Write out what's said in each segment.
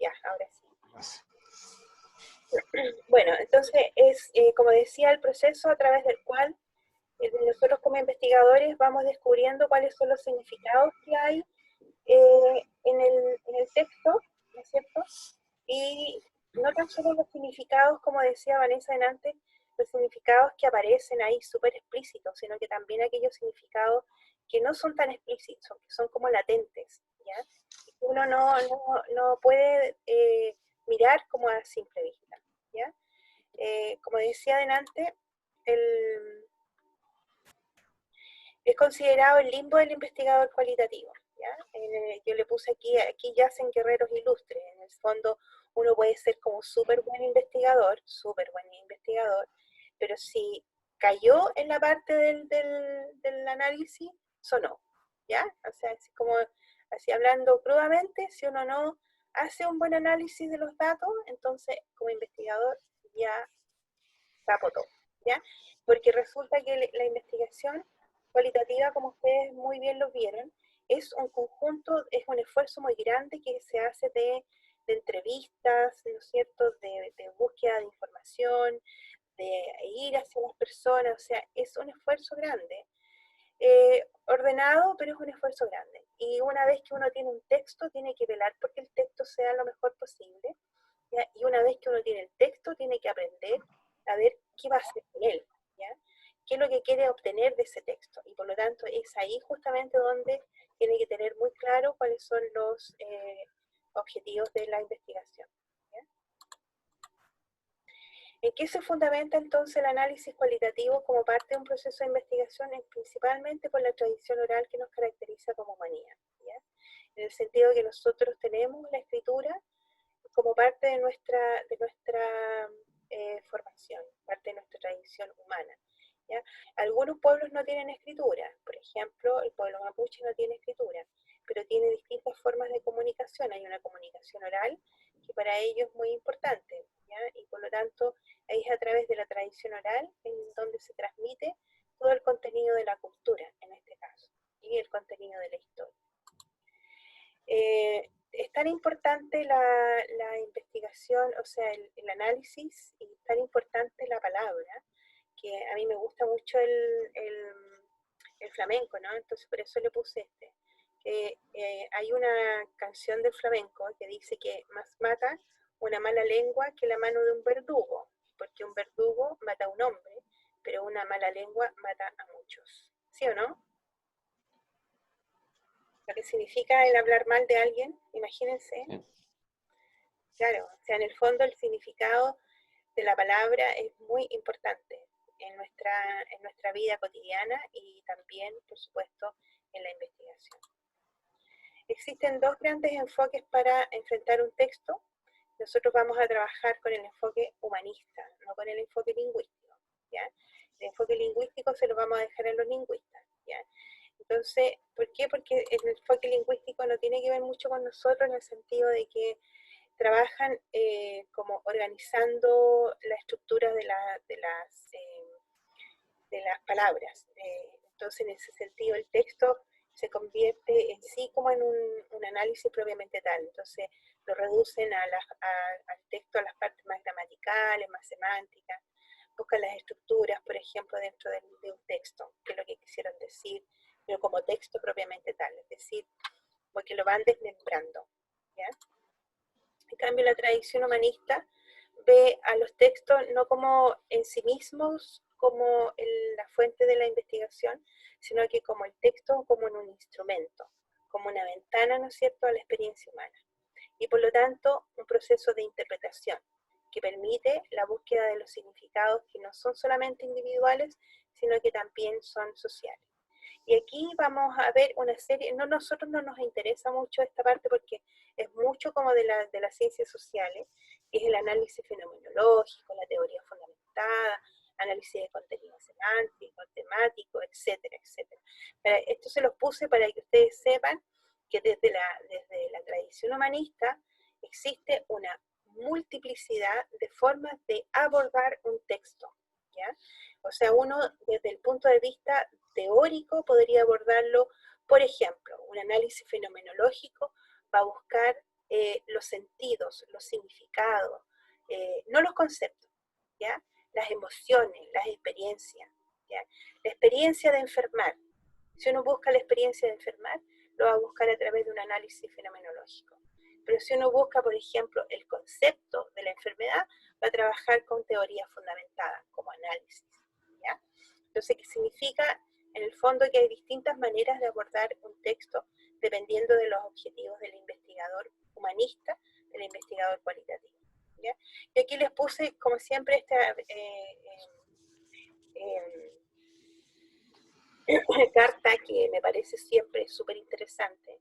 Ya, ahora sí. Gracias. Bueno, entonces es, como decía, el proceso a través del cual nosotros como investigadores vamos descubriendo cuáles son los significados que hay en el texto, ¿no es cierto? Y no tan solo los significados, como decía Vanessa en antes, los significados que aparecen ahí súper explícitos, sino que también aquellos significados que no son tan explícitos, que son como latentes, ¿ya? Y que uno no puede mirar como a simple vista, ¿ya? Como decía adelante, el, es considerado el limbo del investigador cualitativo. ¿Ya? Yo le puse aquí yacen guerreros ilustres. En el fondo, uno puede ser como súper buen investigador, pero si cayó en la parte del análisis, sonó. ¿Ya? O sea, así hablando crudamente, si uno no hace un buen análisis de los datos, entonces como investigador ya tapó todo. ¿Ya? Porque resulta que la investigación cualitativa, como ustedes muy bien lo vieron, es un conjunto, es un esfuerzo muy grande que se hace de entrevistas, ¿no es cierto?, de búsqueda de información, de ir hacia las personas, o sea, es un esfuerzo grande, ordenado, pero es un esfuerzo grande. Y una vez que uno tiene un texto, tiene que velar porque el texto sea lo mejor posible, ¿ya? Y una vez que uno tiene el texto, tiene que aprender a ver qué va a hacer con él, ¿ya? Qué es lo que quiere obtener de ese texto. Y por lo tanto es ahí justamente donde tiene que tener muy claro cuáles son los objetivos de la investigación. ¿Ya? ¿En qué se fundamenta entonces el análisis cualitativo como parte de un proceso de investigación? Es principalmente por la tradición oral que nos caracteriza como humanidad, ¿ya? En el sentido de que nosotros tenemos la escritura como parte de nuestra formación, parte de nuestra tradición humana. ¿Ya? Algunos pueblos no tienen escritura, por ejemplo, el pueblo mapuche no tiene escritura, pero tiene distintas formas de comunicación. Hay una comunicación oral que para ellos es muy importante, ¿ya? Y por lo tanto es a través de la tradición oral en donde se transmite todo el contenido de la cultura, en este caso, y el contenido de la historia. Es tan importante la investigación, o sea, el análisis, y tan importante la palabra, que a mí me gusta mucho el flamenco, ¿no? Entonces por eso le puse este. Hay una canción del flamenco que dice que más mata una mala lengua que la mano de un verdugo, porque un verdugo mata a un hombre, pero una mala lengua mata a muchos. ¿Sí o no? Lo que significa el hablar mal de alguien, imagínense. Sí. Claro, o sea, en el fondo el significado de la palabra es muy importante en nuestra vida cotidiana y también, por supuesto, en la investigación. Existen dos grandes enfoques para enfrentar un texto. Nosotros vamos a trabajar con el enfoque humanista, no con el enfoque lingüístico, ¿ya? El enfoque lingüístico se lo vamos a dejar a los lingüistas, ¿ya? Entonces, ¿por qué? Porque el enfoque lingüístico no tiene que ver mucho con nosotros en el sentido de que trabajan como organizando la estructura de las palabras. Entonces, en ese sentido, el texto se convierte en sí como en un análisis propiamente tal. Entonces, lo reducen al texto a las partes más gramaticales, más semánticas, buscan las estructuras, por ejemplo, dentro de un texto, que es lo que quisieron decir, pero como texto propiamente tal, es decir, porque lo van desmembrando, ¿ya? En cambio, la tradición humanista ve a los textos no como en sí mismos, como la fuente de la investigación, sino que como el texto, como en un instrumento, como una ventana, ¿no es cierto?, a la experiencia humana. Y por lo tanto, un proceso de interpretación que permite la búsqueda de los significados que no son solamente individuales, sino que también son sociales. Y aquí vamos a ver una serie, nosotros no nos interesa mucho esta parte porque es mucho como de las ciencias sociales, que es el análisis fenomenológico, la teoría fundamentada, análisis de contenido semántico, temático, etcétera, etcétera. Esto se los puse para que ustedes sepan que desde la tradición humanista existe una multiplicidad de formas de abordar un texto, ¿ya? O sea, uno desde el punto de vista teórico podría abordarlo, por ejemplo, un análisis fenomenológico va a buscar los sentidos, los significados, no los conceptos, ¿ya? Las emociones, las experiencias, ¿ya? La experiencia de enfermar. Si uno busca la experiencia de enfermar, lo va a buscar a través de un análisis fenomenológico. Pero si uno busca, por ejemplo, el concepto de la enfermedad, va a trabajar con teorías fundamentadas, como análisis, ¿ya? Entonces, ¿qué significa? En el fondo que hay distintas maneras de abordar un texto dependiendo de los objetivos del investigador humanista, del investigador cualitativo, ¿ya? Y aquí les puse, como siempre, esta carta que me parece siempre súper interesante,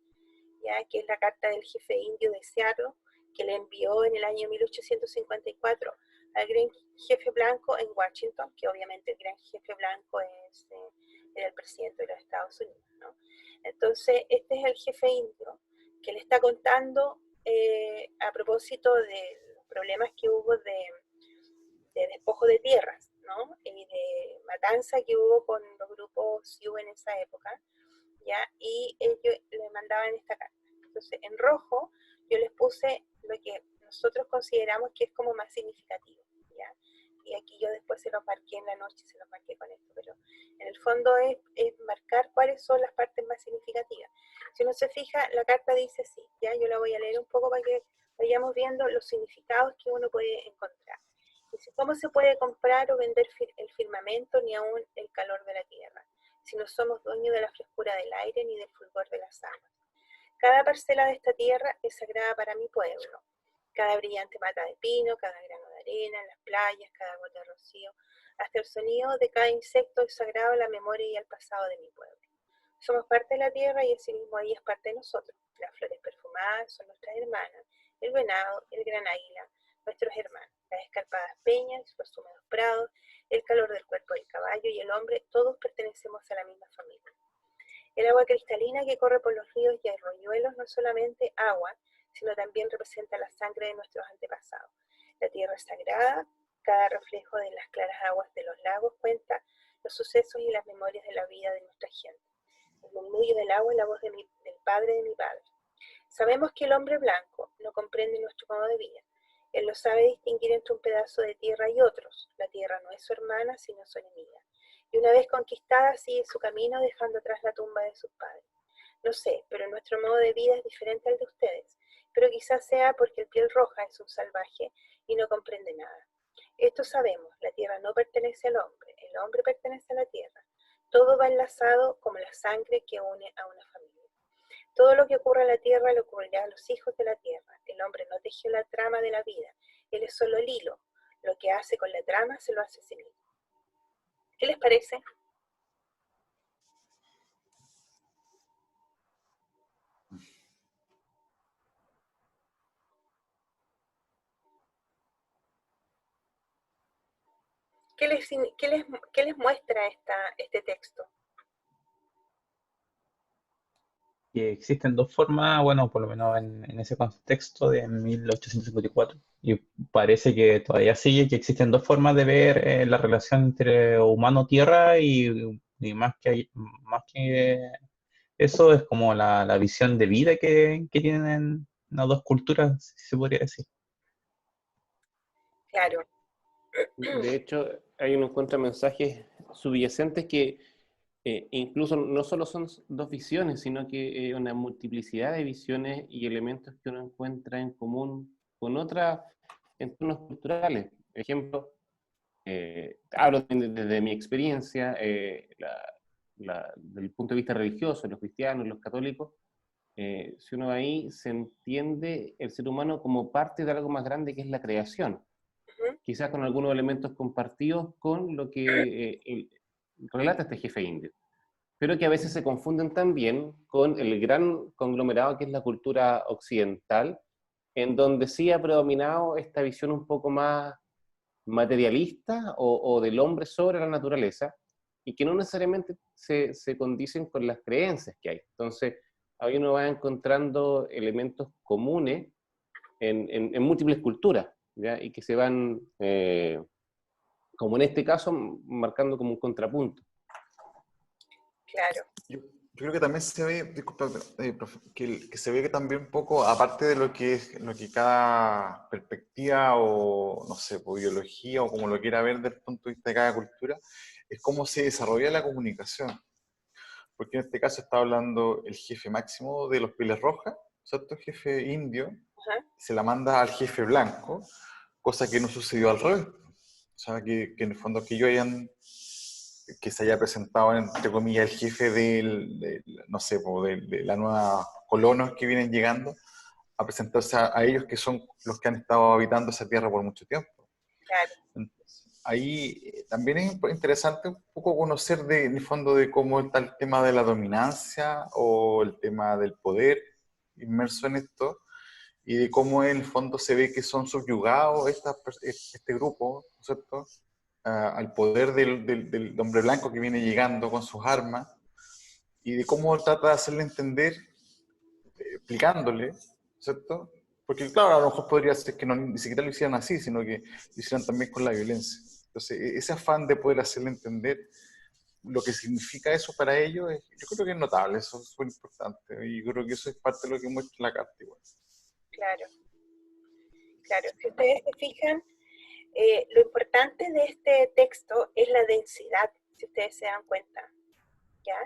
¿ya? Que es la carta del jefe indio de Seattle, que le envió en el año 1854 al gran jefe blanco en Washington, que obviamente el gran jefe blanco era el presidente de los Estados Unidos, ¿no? Entonces, este es el jefe indio que le está contando a propósito de los problemas que hubo de despojo de tierras, ¿no? Y de matanza que hubo con los grupos Sioux en esa época, ¿ya? Y ellos le mandaban esta carta. Entonces, en rojo yo les puse lo que nosotros consideramos que es como más significativo, ¿ya? Y aquí yo después se los marqué en la noche, se los marqué con esto, pero en el fondo es marcar cuáles son las partes más significativas. Si uno se fija, la carta dice así, ¿ya? Yo la voy a leer un poco para que vayamos viendo los significados que uno puede encontrar. Dice, ¿cómo se puede comprar o vender el firmamento ni aún el calor de la tierra, si no somos dueños de la frescura del aire ni del fulgor de las aguas? Cada parcela de esta tierra es sagrada para mi pueblo. Cada brillante mata de pino, cada grano de arena, las playas, cada gota de rocío, hasta el sonido de cada insecto es sagrado a la memoria y al pasado de mi pueblo. Somos parte de la tierra y asimismo ella es parte de nosotros. Las flores perfumadas son nuestras hermanas, el venado, el gran águila, nuestros hermanos, las escarpadas peñas, los húmedos prados, el calor del cuerpo del caballo y el hombre, todos pertenecemos a la misma familia. El agua cristalina que corre por los ríos y arroyuelos no es solamente agua, sino también representa la sangre de nuestros antepasados. La tierra es sagrada, cada reflejo de las claras aguas de los lagos cuenta los sucesos y las memorias de la vida de nuestra gente. El murmullo del agua es la voz del padre de mi padre. Sabemos que el hombre blanco no comprende nuestro modo de vida. Él lo sabe distinguir entre un pedazo de tierra y otros. La tierra no es su hermana, sino su enemiga. Y una vez conquistada sigue su camino dejando atrás la tumba de sus padres. No sé, pero nuestro modo de vida es diferente al de ustedes. Pero quizás sea porque el piel roja es un salvaje y no comprende nada. Esto sabemos, la tierra no pertenece al hombre, el hombre pertenece a la tierra. Todo va enlazado como la sangre que une a una familia. Todo lo que ocurre en la tierra le ocurrirá a los hijos de la tierra. El hombre no tejió la trama de la vida, él es solo el hilo. Lo que hace con la trama se lo hace a sí mismo. ¿Qué les parece? ¿Qué les muestra este texto? Que existen dos formas, bueno, por lo menos en ese contexto de 1854, y parece que todavía sigue, que existen dos formas de ver la relación entre humano-tierra y más que eso es como la visión de vida que tienen las dos culturas, si se podría decir. Claro. De hecho, hay unos contramensajes subyacentes que incluso no solo son dos visiones, sino que una multiplicidad de visiones y elementos que uno encuentra en común con otros entornos culturales. Por ejemplo, hablo desde mi experiencia, desde el punto de vista religioso, los cristianos, los católicos, si uno va ahí se entiende el ser humano como parte de algo más grande que es la creación, quizás con algunos elementos compartidos con lo que relata este jefe indio, pero que a veces se confunden también con el gran conglomerado que es la cultura occidental, en donde sí ha predominado esta visión un poco más materialista o del hombre sobre la naturaleza, y que no necesariamente se condicen con las creencias que hay. Entonces, ahí uno va encontrando elementos comunes en múltiples culturas, ¿ya? Y que se van, como en este caso, marcando como un contrapunto. Claro. Yo Yo creo que también se ve, disculpa, profe, que se ve que también un poco, aparte de lo que cada perspectiva o, no sé, por biología o como lo quiera ver desde el punto de vista de cada cultura, es cómo se desarrolla la comunicación. Porque en este caso está hablando el jefe máximo de los Pieles Rojas, ¿cierto? El jefe indio, Ajá. se la manda al jefe blanco, cosa que no sucedió al revés. O sea, que en el fondo que que se haya presentado, entre comillas, el jefe no sé, de la nueva colonos que vienen llegando, a presentarse a ellos que son los que han estado habitando esa tierra por mucho tiempo. Claro. Ahí también es interesante un poco conocer en el fondo de cómo está el tema de la dominancia o el tema del poder inmerso en esto y de cómo en el fondo se ve que son subyugados este grupo, ¿no es cierto? Al poder del hombre blanco que viene llegando con sus armas y de cómo trata de hacerle entender, explicándole, ¿cierto? Porque claro, a lo mejor podría ser que ni siquiera lo hicieran así, sino que lo hicieran también con la violencia. Entonces, ese afán de poder hacerle entender lo que significa eso para ellos, yo creo que es notable, eso es súper importante. Y yo creo que eso es parte de lo que muestra la carta igual. Claro, claro. Si ustedes se fijan, lo importante de este texto es la densidad, si ustedes se dan cuenta, ¿ya?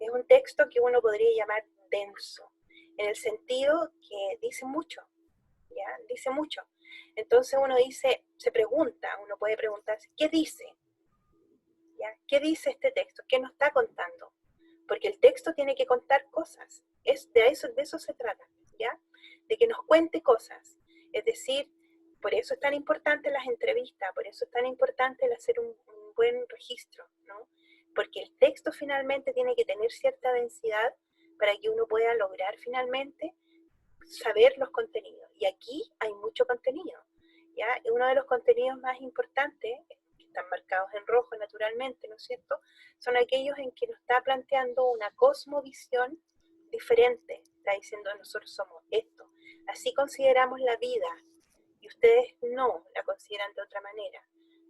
Es un texto que uno podría llamar denso, en el sentido que dice mucho, ¿ya? Dice mucho. Entonces uno se pregunta, uno puede preguntarse, ¿qué dice? ¿Ya? ¿Qué dice este texto? ¿Qué nos está contando? Porque el texto tiene que contar cosas, de eso se trata, ¿ya? De que nos cuente cosas, es decir, por eso es tan importante las entrevistas, por eso es tan importante el hacer un buen registro, ¿no? Porque el texto finalmente tiene que tener cierta densidad para que uno pueda lograr finalmente saber los contenidos. Y aquí hay mucho contenido, ¿ya? Uno de los contenidos más importantes, que están marcados en rojo naturalmente, ¿no es cierto?, son aquellos en que nos está planteando una cosmovisión diferente. Está diciendo, nosotros somos esto, así consideramos la vida, y ustedes no la consideran de otra manera.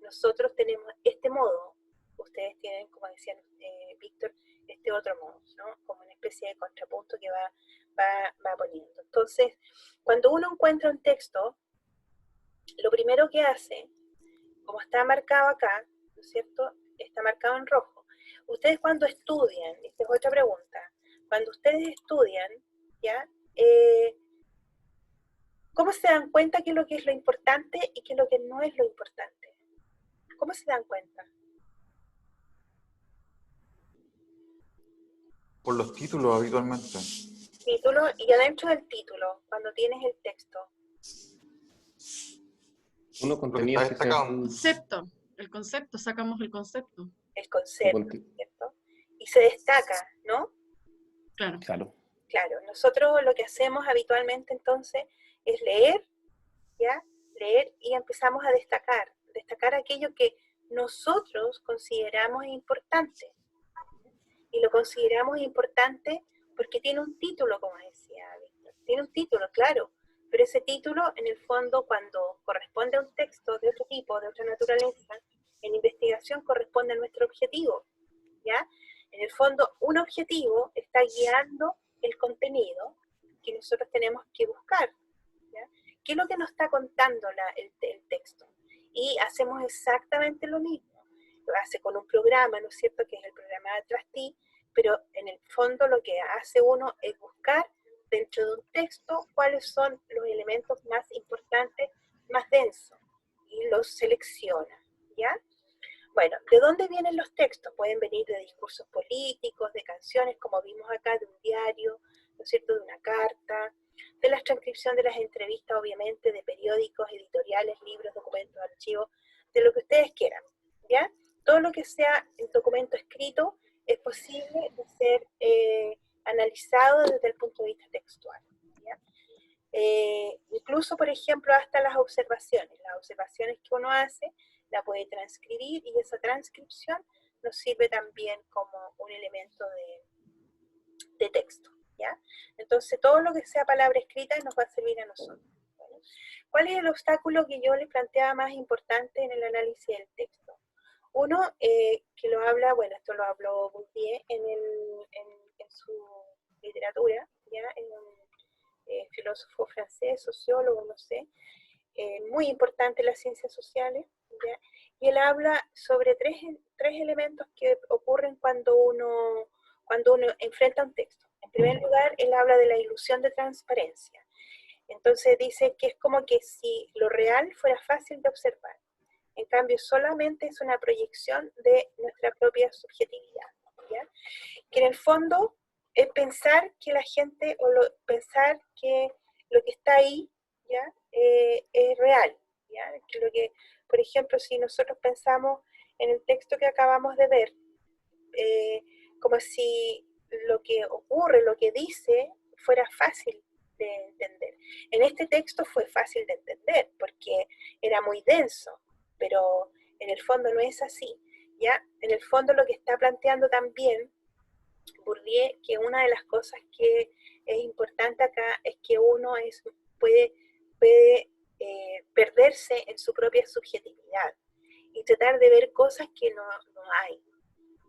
Nosotros tenemos este modo, ustedes tienen, como decía Víctor, este otro modo, ¿no? Como una especie de contrapunto que va poniendo. Entonces, cuando uno encuentra un texto, lo primero que hace, como está marcado acá, ¿no es cierto?, está marcado en rojo. Ustedes cuando estudian, esta es otra pregunta, cuando ustedes estudian, ¿ya?, ¿cómo se dan cuenta qué es lo que es lo importante y qué es lo que no es lo importante? ¿Cómo se dan cuenta? Por los títulos habitualmente. Título, y adentro del título, cuando tienes el texto. Unos contenidos que El concepto, sacamos el concepto. El concepto, ¿cierto? Y se destaca, ¿no? Claro. Claro, nosotros lo que hacemos habitualmente entonces es leer, ¿ya? Leer y empezamos a destacar aquello que nosotros consideramos importante. Y lo consideramos importante porque tiene un título, como decía Víctor. Tiene un título, claro, pero ese título, en el fondo, cuando corresponde a un texto de otro tipo, de otra naturaleza, en investigación corresponde a nuestro objetivo, ¿ya? En el fondo, un objetivo está guiando el contenido que nosotros tenemos que buscar, ¿ya? ¿Qué es lo que nos está contando el texto? Y hacemos exactamente lo mismo. Lo hace con un programa, ¿no es cierto?, que es el programa de Trustee, pero en el fondo lo que hace uno es buscar dentro de un texto cuáles son los elementos más importantes, más densos, y los selecciona, ¿ya? Bueno, ¿de dónde vienen los textos? Pueden venir de discursos políticos, de canciones, como vimos acá, de un diario, ¿no es cierto?, de una carta, de la transcripción de las entrevistas, obviamente, de periódicos, editoriales, libros, documentos, archivos, de lo que ustedes quieran, ¿ya? Todo lo que sea en documento escrito es posible de ser analizado desde el punto de vista textual, ¿ya? Incluso, por ejemplo, hasta las observaciones que uno hace, la puede transcribir y esa transcripción nos sirve también como un elemento de texto, ¿ya? Entonces, todo lo que sea palabra escrita nos va a servir a nosotros. ¿Vale? ¿Cuál es el obstáculo que yo les planteaba más importante en el análisis del texto? Uno, que lo habla, bueno, esto lo habló Bourdieu en en su literatura, ¿ya? Es un filósofo francés, sociólogo, no sé, muy importante en las ciencias sociales, ¿ya? Y él habla sobre tres elementos que ocurren cuando uno enfrenta un texto. En primer lugar, él habla de la ilusión de transparencia. Entonces dice que es como que si lo real fuera fácil de observar. En cambio, solamente es una proyección de nuestra propia subjetividad, ¿ya? Que en el fondo es pensar que la gente, pensar que lo que está ahí, ¿ya? Es real, ¿ya? Que lo que, por ejemplo, si nosotros pensamos en el texto que acabamos de ver, como si lo que ocurre, lo que dice, fuera fácil de entender. En este texto fue fácil de entender porque era muy denso, pero en el fondo no es así, ¿ya? En el fondo lo que está planteando también Bourdieu, que una de las cosas que es importante acá es que uno puede perderse en su propia subjetividad y tratar de ver cosas que no hay,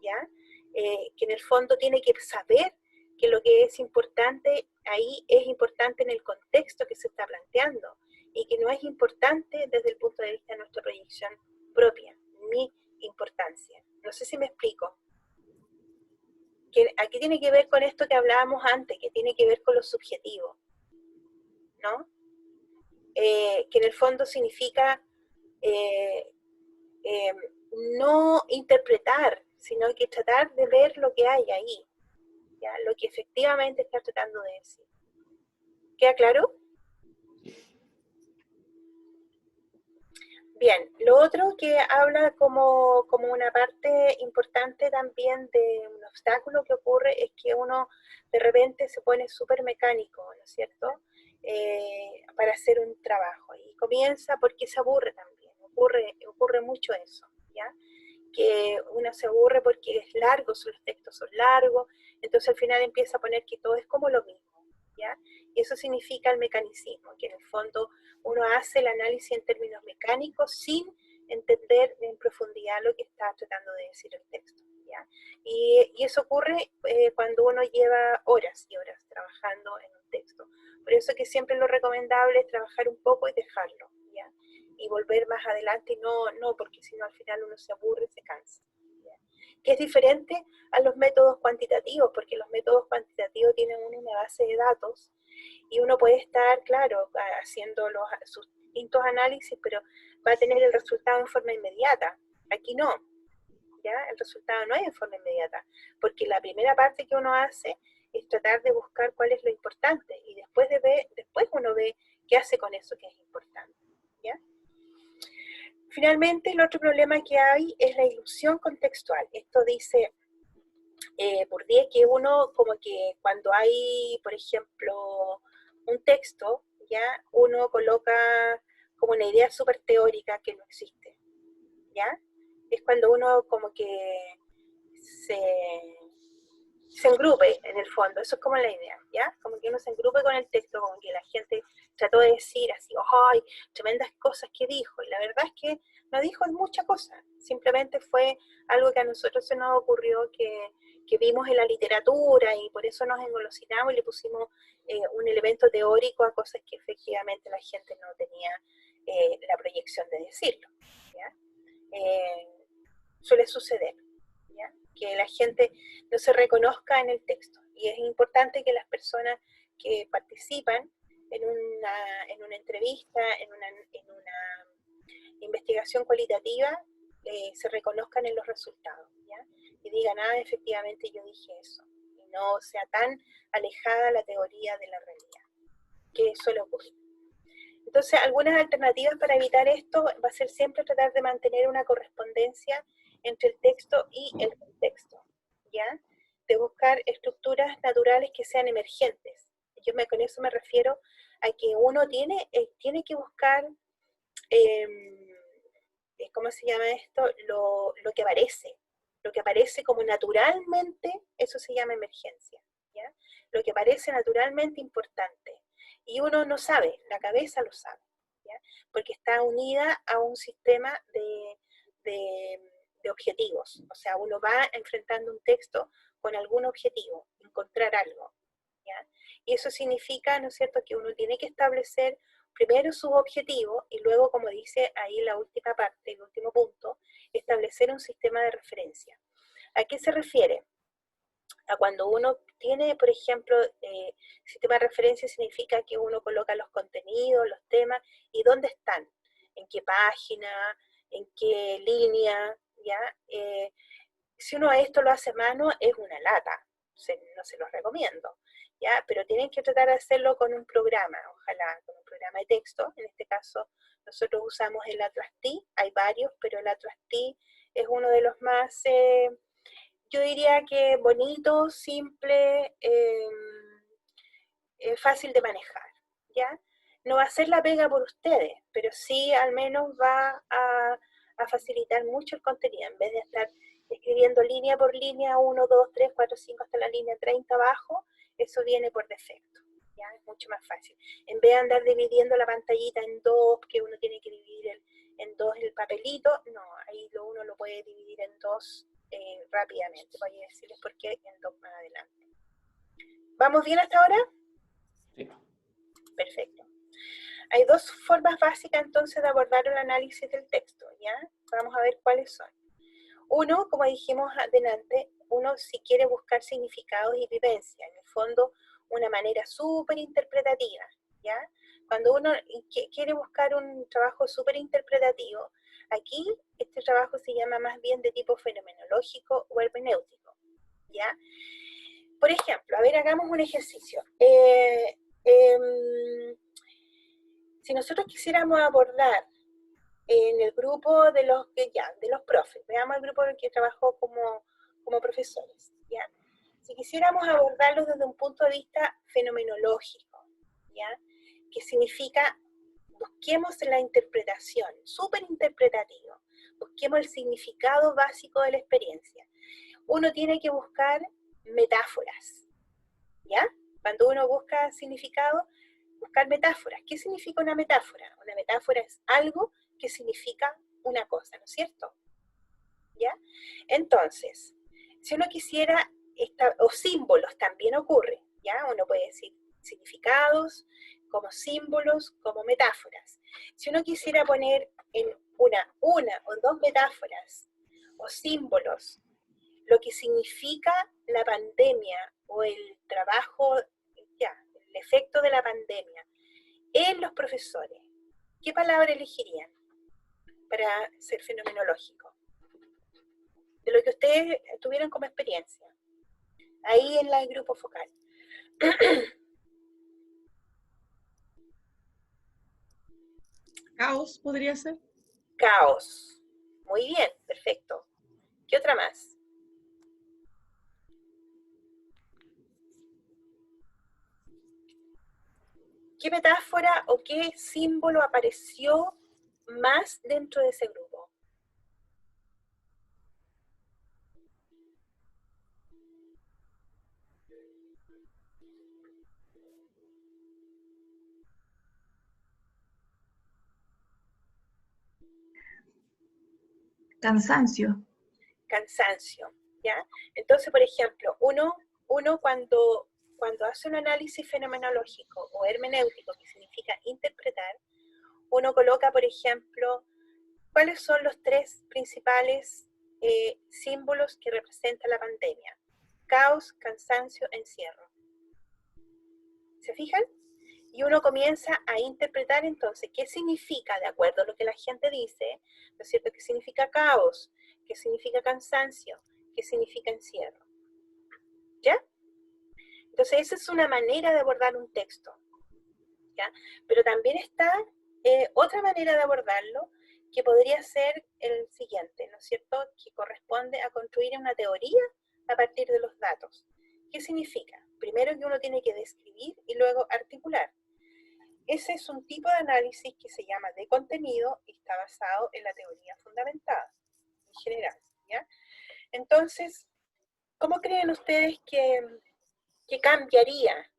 ¿ya? Que en el fondo tiene que saber que lo que es importante ahí es importante en el contexto que se está planteando y que no es importante desde el punto de vista de nuestra proyección propia, mi importancia. No sé si me explico. Que aquí tiene que ver con esto que hablábamos antes, que tiene que ver con lo subjetivo, ¿no? Que en el fondo significa no interpretar, sino que tratar de ver lo que hay ahí, ¿ya? Lo que efectivamente está tratando de decir. ¿Queda claro? Bien, lo otro que habla como una parte importante también de un obstáculo que ocurre es que uno de repente se pone súper mecánico, ¿no es cierto?, para hacer un trabajo. Y comienza porque se aburre también, ocurre mucho eso, ¿ya? Que uno se aburre porque es largo, los textos son largos, entonces al final empieza a poner que todo es como lo mismo, ¿ya? Y eso significa el mecanicismo, que en el fondo uno hace el análisis en términos mecánicos sin entender en profundidad lo que está tratando de decir el texto, ¿ya? Y eso ocurre cuando uno lleva horas y horas trabajando en un texto. Por eso que siempre lo recomendable es trabajar un poco y dejarlo, ¿ya? Y volver más adelante, y no, porque si no al final uno se aburre, se cansa, ¿ya? Que es diferente a los métodos cuantitativos, porque los métodos cuantitativos tienen una base de datos y uno puede estar, claro, haciendo sus distintos análisis, pero va a tener el resultado en forma inmediata. Aquí no, ¿ya? El resultado no es en forma inmediata, porque la primera parte que uno hace es tratar de buscar cuál es lo importante, y después uno ve qué hace con eso que es importante, ¿ya? Finalmente, el otro problema que hay es la ilusión contextual. Esto dice Bourdieu, que uno como que cuando hay, por ejemplo, un texto, ya uno coloca como una idea súper teórica que no existe, ¿ya? Es cuando uno como que se engrupe en el fondo, eso es como la idea, ¿ya? Como que uno se engrupe con el texto, como que la gente trató de decir así, ¡ay! Tremendas cosas que dijo, y la verdad es que no dijo muchas cosas, simplemente fue algo que a nosotros se nos ocurrió que vimos en la literatura y por eso nos engolosinamos y le pusimos un elemento teórico a cosas que efectivamente la gente no tenía la proyección de decirlo, ¿ya? Suele suceder, ¿ya? Que la gente no se reconozca en el texto, y es importante que las personas que participan en una entrevista, en una investigación cualitativa, se reconozcan en los resultados, ¿ya? Y digan, efectivamente yo dije eso, y no sea tan alejada la teoría de la realidad, que suele ocurrir. Entonces, algunas alternativas para evitar esto va a ser siempre tratar de mantener una correspondencia entre el texto y el contexto, ¿ya? De buscar estructuras naturales que sean emergentes. Con eso me refiero a que uno tiene que buscar, ¿cómo se llama esto? Lo que aparece como naturalmente, eso se llama emergencia, ¿ya? Lo que parece naturalmente importante. Y uno no sabe, la cabeza lo sabe, ¿ya? Porque está unida a un sistema de objetivos. O sea, uno va enfrentando un texto con algún objetivo, encontrar algo, ¿ya? Y eso significa, ¿no es cierto?, que uno tiene que establecer primero sus objetivos y luego, como dice ahí la última parte, el último punto, establecer un sistema de referencia. ¿A qué se refiere? A cuando uno tiene, por ejemplo, sistema de referencia significa que uno coloca los contenidos, los temas y dónde están, en qué página, en qué línea, ¿ya? Si uno esto lo hace a mano es una lata, no se los recomiendo, ¿ya? Pero tienen que tratar de hacerlo con un programa, ojalá con un programa de texto. En este caso nosotros usamos el Atlas T, hay varios, pero el Atlas T es uno de los más, yo diría que bonito, simple, fácil de manejar, ¿ya? No va a ser la pega por ustedes, pero sí al menos va a facilitar mucho el contenido, en vez de estar escribiendo línea por línea, 1, 2, 3, 4, 5 hasta la línea 30 abajo, eso viene por defecto, ¿ya? Es mucho más fácil. En vez de andar dividiendo la pantallita en dos, que uno tiene que dividir en dos el papelito, no, ahí uno lo puede dividir en dos rápidamente. Voy a decirles por qué en dos más adelante. ¿Vamos bien hasta ahora? Sí. Perfecto. Hay dos formas básicas entonces de abordar el análisis del texto, ¿ya? Vamos a ver cuáles son. Uno, como dijimos adelante, uno si quiere buscar significados y vivencia, en el fondo una manera súper interpretativa, ¿ya? Cuando uno quiere buscar un trabajo súper interpretativo, aquí este trabajo se llama más bien de tipo fenomenológico o hermenéutico, ¿ya? Por ejemplo, a ver, hagamos un ejercicio. Si nosotros quisiéramos abordar en el grupo de los profes, veamos el grupo en el que trabajó como profesores, ¿ya? Si quisiéramos abordarlo desde un punto de vista fenomenológico, ¿ya? Que significa, busquemos la interpretación, súper interpretativo, busquemos el significado básico de la experiencia. Uno tiene que buscar metáforas, ¿ya? Cuando uno busca significado, buscar metáforas. ¿Qué significa una metáfora? Una metáfora es algo que significa una cosa, ¿no es cierto? ¿Ya? Entonces, si uno quisiera, o símbolos también ocurre, ¿ya? Uno puede decir significados, como símbolos, como metáforas. Si uno quisiera poner en una o dos metáforas o símbolos lo que significa la pandemia o el trabajo, ya, el efecto de la pandemia en los profesores, ¿qué palabra elegirían para ser fenomenológico? De lo que ustedes tuvieron como experiencia, ahí en el grupo focal. Caos podría ser. Caos. Muy bien, perfecto. ¿Qué otra más? ¿Qué metáfora o qué símbolo apareció más dentro de ese grupo? Cansancio. Cansancio, ¿ya? Entonces, por ejemplo, uno cuando hace un análisis fenomenológico o hermenéutico, que significa interpretar, uno coloca, por ejemplo, ¿cuáles son los tres principales símbolos que representan la pandemia? Caos, cansancio, encierro. ¿Se fijan? Y uno comienza a interpretar entonces qué significa, de acuerdo a lo que la gente dice, ¿no es cierto? ¿Qué significa caos? ¿Qué significa cansancio? ¿Qué significa encierro? ¿Ya? Entonces esa es una manera de abordar un texto, ¿ya? Pero también está otra manera de abordarlo, que podría ser el siguiente, ¿no es cierto? Que corresponde a construir una teoría a partir de los datos. ¿Qué significa? Primero que uno tiene que describir y luego articular. Ese es un tipo de análisis que se llama de contenido y está basado en la teoría fundamentada, en general, ¿ya? Entonces, ¿cómo creen ustedes que cambiaría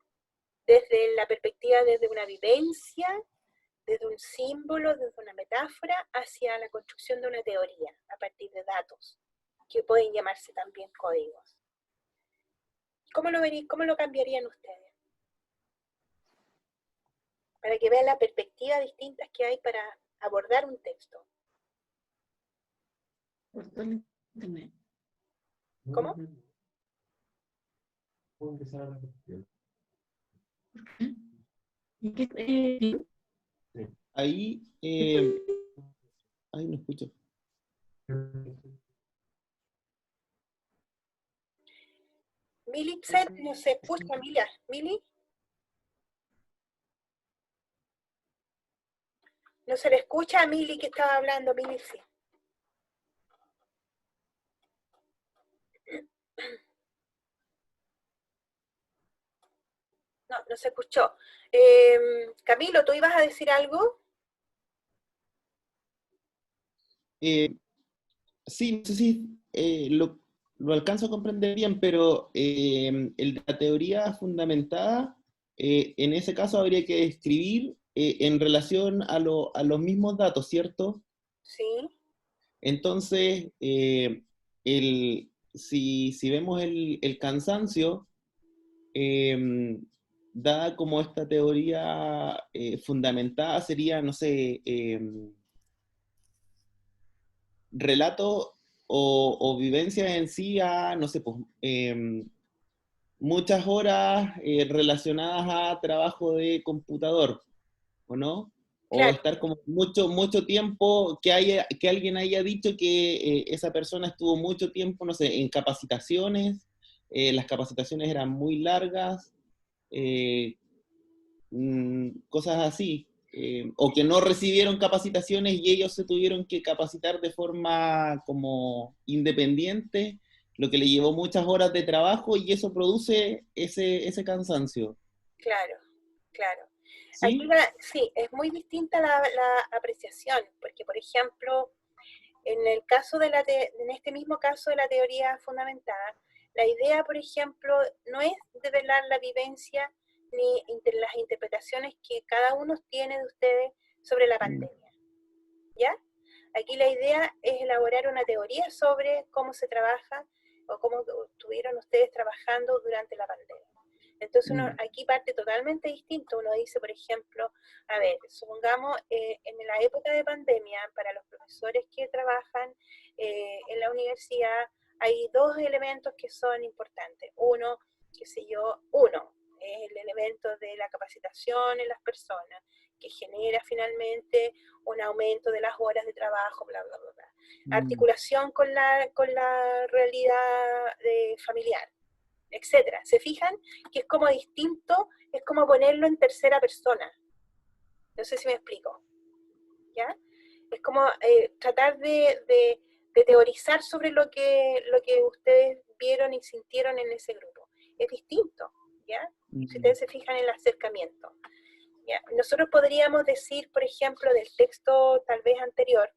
desde la perspectiva, desde una vivencia, desde un símbolo, desde una metáfora, hacia la construcción de una teoría a partir de datos, que pueden llamarse también códigos? ¿Cómo lo cambiarían ustedes? Para que vean las perspectivas distintas que hay para abordar un texto. Por todo el internet. ¿Cómo? ¿Por qué? ¿Y qué, Ahí, ay, no escucho. Mili, no se escucha, Mili. No se le escucha a Mili que estaba hablando, Mili sí. No, no se escuchó. Camilo, ¿tú ibas a decir algo? Sí, no sé si lo alcanzo a comprender bien, pero la teoría fundamentada, en ese caso habría que escribir en relación a los mismos datos, ¿cierto? Sí. Entonces, si vemos el cansancio, dada como esta teoría fundamentada sería, no sé, relato o vivencias en sí a, no sé, pues, muchas horas relacionadas a trabajo de computador, ¿o no? O Claro, estar como mucho tiempo, que alguien haya dicho que esa persona estuvo mucho tiempo, no sé, en capacitaciones, las capacitaciones eran muy largas, eh, cosas así, o que no recibieron capacitaciones y ellos se tuvieron que capacitar de forma como independiente, lo que le llevó muchas horas de trabajo y eso produce ese cansancio. claro, claro. Aquí ¿Sí? sí, es muy distinta la apreciación, porque por ejemplo, en el caso en este mismo caso de la teoría fundamentada, la idea, por ejemplo, no es develar la vivencia ni las interpretaciones que cada uno tiene de ustedes sobre la pandemia, ¿ya? Aquí la idea es elaborar una teoría sobre cómo se trabaja o cómo estuvieron ustedes trabajando durante la pandemia. Entonces uno aquí parte totalmente distinto. Uno dice, por ejemplo, a ver, supongamos en la época de pandemia, para los profesores que trabajan en la universidad, hay dos elementos que son importantes. Uno, qué sé yo, uno es el elemento de la capacitación en las personas, que genera finalmente un aumento de las horas de trabajo, bla, bla, bla, bla. Articulación con la realidad familiar, etcétera. ¿Se fijan? Que es como distinto, es como ponerlo en tercera persona. No sé si me explico. ¿Ya? Es como tratar de teorizar sobre lo que ustedes vieron y sintieron en ese grupo. Es distinto, ¿ya? Si ustedes se fijan en el acercamiento. ¿Ya? Nosotros podríamos decir, por ejemplo, del texto tal vez anterior,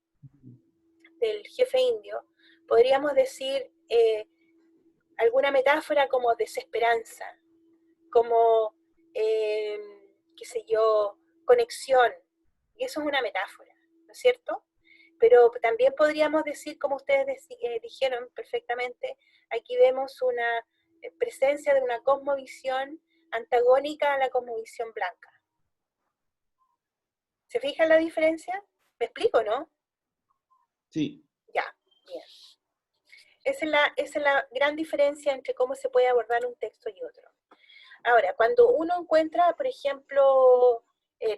del jefe indio, podríamos decir alguna metáfora como desesperanza, como, qué sé yo, conexión. Y eso es una metáfora, ¿no es cierto? Pero también podríamos decir, como ustedes dijeron perfectamente, aquí vemos una presencia de una cosmovisión antagónica a la cosmovisión blanca. ¿Se fijan la diferencia? ¿Me explico, no? Sí. Ya, bien. Esa es la gran diferencia entre cómo se puede abordar un texto y otro. Ahora, cuando uno encuentra, por ejemplo,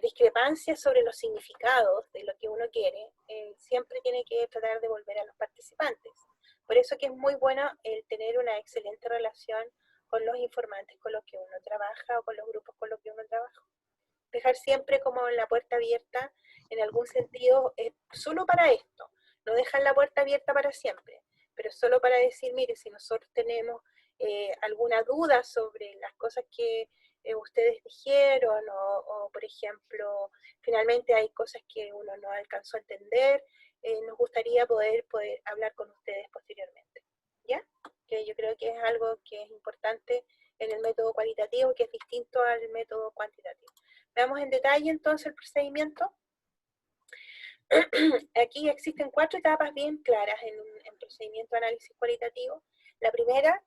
discrepancias sobre los significados de lo que uno quiere, siempre tiene que tratar de volver a los participantes. Por eso que es muy bueno el tener una excelente relación con los informantes con los que uno trabaja o con los grupos con los que uno trabaja. Dejar siempre como la puerta abierta en algún sentido, solo para esto. No dejar la puerta abierta para siempre, pero solo para decir, mire, si nosotros tenemos alguna duda sobre las cosas que ustedes dijeron o, por ejemplo, finalmente hay cosas que uno no alcanzó a entender, nos gustaría poder hablar con ustedes posteriormente. ¿Ya? Que yo creo que es algo que es importante en el método cualitativo, que es distinto al método cuantitativo. Veamos en detalle entonces el procedimiento. Aquí existen 4 etapas bien claras en procedimiento de análisis cualitativo. La primera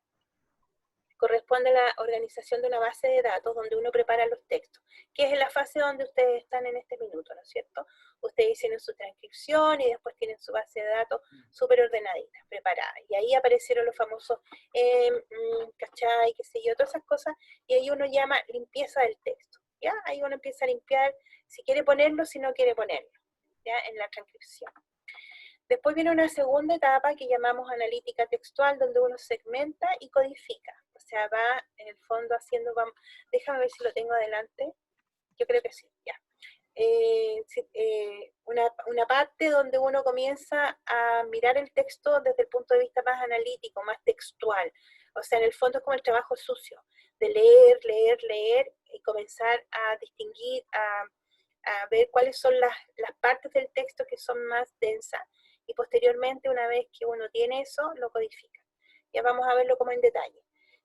corresponde a la organización de una base de datos donde uno prepara los textos, que es en la fase donde ustedes están en este minuto, ¿no es cierto? Ustedes tienen su transcripción y después tienen su base de datos súper ordenadita, preparada. Y ahí aparecieron los famosos ¿cachai? Qué sé yo, todas esas cosas, y ahí uno llama limpieza del texto, ¿ya? Ahí uno empieza a limpiar si quiere ponerlo, si no quiere ponerlo, ¿ya? En la transcripción. Después viene una segunda etapa que llamamos analítica textual, donde uno segmenta y codifica. O sea, va en el fondo haciendo, déjame ver si lo tengo adelante, yo creo que sí, ya. Una parte donde uno comienza a mirar el texto desde el punto de vista más analítico, más textual. O sea, en el fondo es como el trabajo sucio, de leer, leer, leer y comenzar a distinguir, a ver cuáles son las partes del texto que son más densas, y posteriormente, una vez que uno tiene eso, lo codifica. Ya vamos a verlo como en detalle.